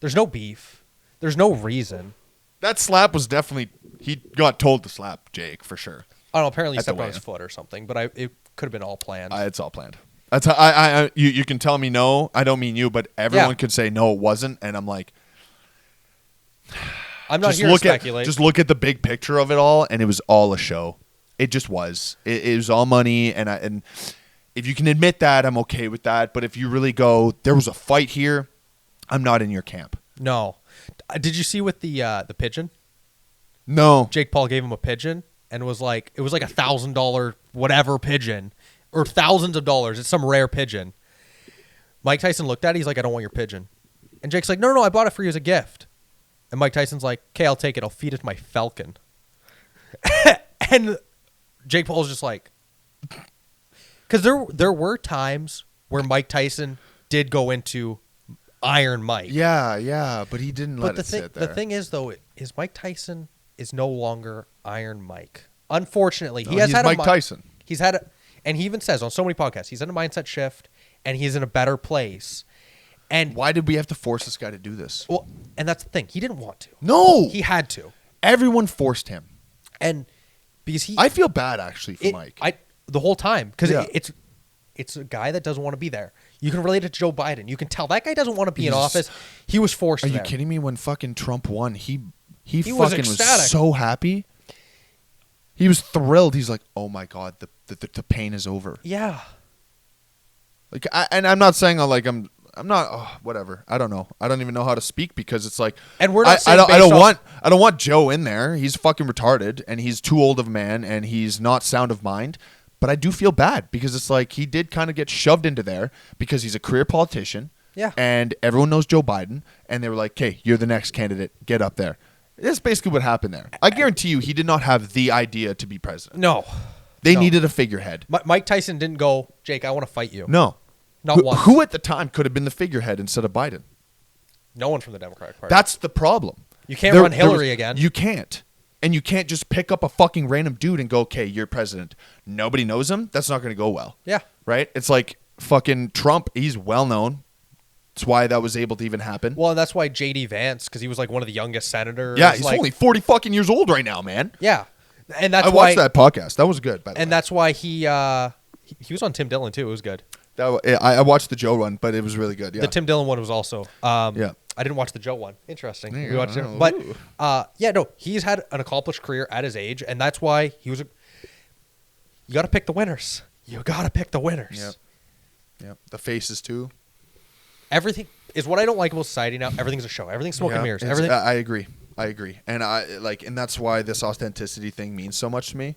There's no beef. There's no reason. That slap was definitely, he got told to slap Jake for sure. I don't know, apparently he stepped on his foot or something, but it could have been all planned. It's all planned. That's how you can tell me no, I don't mean you, but everyone could say no, it wasn't, and I'm like, I'm not here to speculate. Just look at the big picture of it all, and it was all a show. It just was. It was all money, and if you can admit that, I'm okay with that. But if you really go, there was a fight here, I'm not in your camp. No. Did you see with the pigeon? No. Jake Paul gave him a pigeon, and it was like $1,000 whatever pigeon, or thousands of dollars. It's some rare pigeon. Mike Tyson looked at it. He's like, I don't want your pigeon. And Jake's like, no, I bought it for you as a gift. And Mike Tyson's like, okay, I'll take it. I'll feed it to my falcon. And Jake Paul's just like, because there were times where Mike Tyson did go into Iron Mike. Yeah, but he didn't let it sit there. The thing is, though, is Mike Tyson is no longer Iron Mike. Unfortunately, he's Mike Tyson. He's had a, and he even says on so many podcasts, he's in a mindset shift and he's in a better place. And why did we have to force this guy to do this? Well, and that's the thing. He didn't want to. No. He had to. Everyone forced him. And because I feel bad actually for Mike. The whole time, because it's a guy that doesn't want to be there. You can relate it to Joe Biden. You can tell that guy doesn't want to be in office. He was forced. Are you kidding me? When fucking Trump won, he fucking was so happy. He was thrilled. He's like, oh my god, the pain is over. Yeah. Like, I'm not saying I'm not whatever. I don't know. I don't even know how to speak because it's like, and we're not. I don't want Joe in there. He's fucking retarded and he's too old of a man and he's not sound of mind. But I do feel bad because it's like he did kind of get shoved into there because he's a career politician. Yeah. And everyone knows Joe Biden. And they were like, okay, you're the next candidate. Get up there. That's basically what happened there. I guarantee you he did not have the idea to be president. No. They needed a figurehead. Mike Tyson didn't go, Jake, I want to fight you. No. Not once. Who at the time could have been the figurehead instead of Biden? No one from the Democratic Party. That's the problem. You can't run Hillary again. You can't. And you can't just pick up a fucking random dude and go, okay, you're president. Nobody knows him. That's not going to go well. Yeah. Right? It's like fucking Trump. He's well known. That's why that was able to even happen. Well, and that's why J.D. Vance, because he was like one of the youngest senators. Yeah, he's only 40 fucking years old right now, man. Yeah. And that's I watched that podcast. That was good, by the way. And that's why he was on Tim Dillon, too. It was good. I watched the Joe one, but it was really good. Yeah. The Tim Dillon one was also. Yeah. I didn't watch the Joe one. Interesting. Yeah, we watched it. But, he's had an accomplished career at his age, and that's why he was you got to pick the winners. You got to pick the winners. Yep. Yep. The faces, too. Everything is what I don't like about society now. Everything's a show. Everything's smoke and mirrors. Everything. I agree. And and that's why this authenticity thing means so much to me,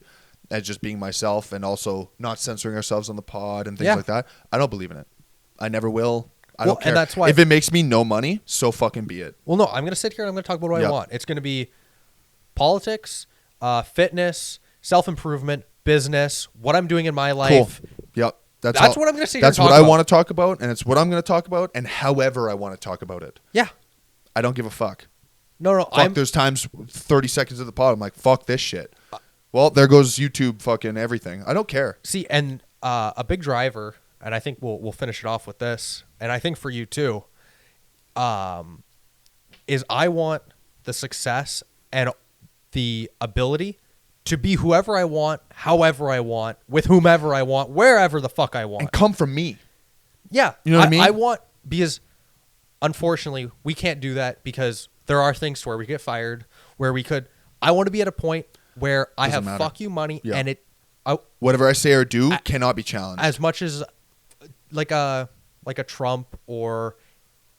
as just being myself and also not censoring ourselves on the pod and things like that. I don't believe in it. I never will. I don't care. And that's why if it makes me no money, so fucking be it. Well, no, I'm going to sit here and I'm going to talk about what I want. It's going to be politics, fitness, self-improvement, business, what I'm doing in my life. Cool. Yep. That's what I'm going to sit here That's what I want to talk about, and it's what I'm going to talk about, and however I want to talk about it. Yeah. I don't give a fuck. No. There's times 30 seconds of the pod, I'm like, fuck this shit. Well, there goes YouTube fucking everything. I don't care. See, and a big driver, and I think we'll finish it off with this, and I think for you too, is I want the success and the ability to be whoever I want, however I want, with whomever I want, wherever the fuck I want. And come from me. Yeah. You know what I mean? I want, because unfortunately we can't do that because there are things where we get fired, where we could, I want to be at a point where I have fuck you money and whatever I say or do cannot be challenged. As much as like a Trump or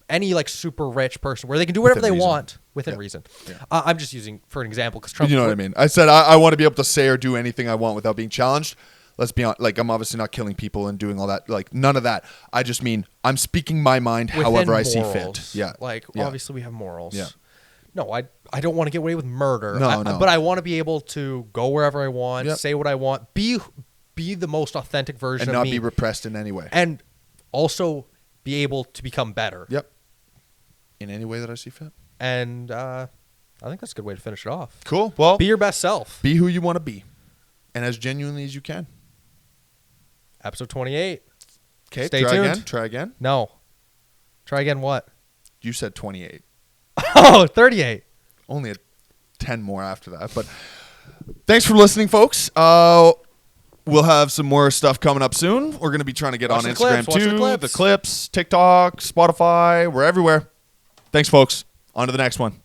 any like super rich person where they can do whatever they want within reason. Yeah. I'm just using for an example because Trump. You know what I mean? I said I want to be able to say or do anything I want without being challenged. Let's be honest. Like, I'm obviously not killing people and doing all that. Like, none of that. I just mean I'm speaking my mind within however I morals. see fit. Yeah. Like, obviously we have morals. Yeah. No, I don't want to get away with murder. No. But I want to be able to go wherever I want, say what I want, be the most authentic version of me. And not be repressed in any way. And also be able to become better. Yep. In any way that I see fit. And I think that's a good way to finish it off. Cool. Well, be your best self. Be who you want to be. And as genuinely as you can. Episode 28. Okay, Stay tuned. Again. Try again. No. Try again what? You said 28. Oh, 38. Only 10 more after that. But thanks for listening, folks. We'll have some more stuff coming up soon. We're going to be trying to get on Instagram too. The clips, TikTok, Spotify. We're everywhere. Thanks, folks. On to the next one.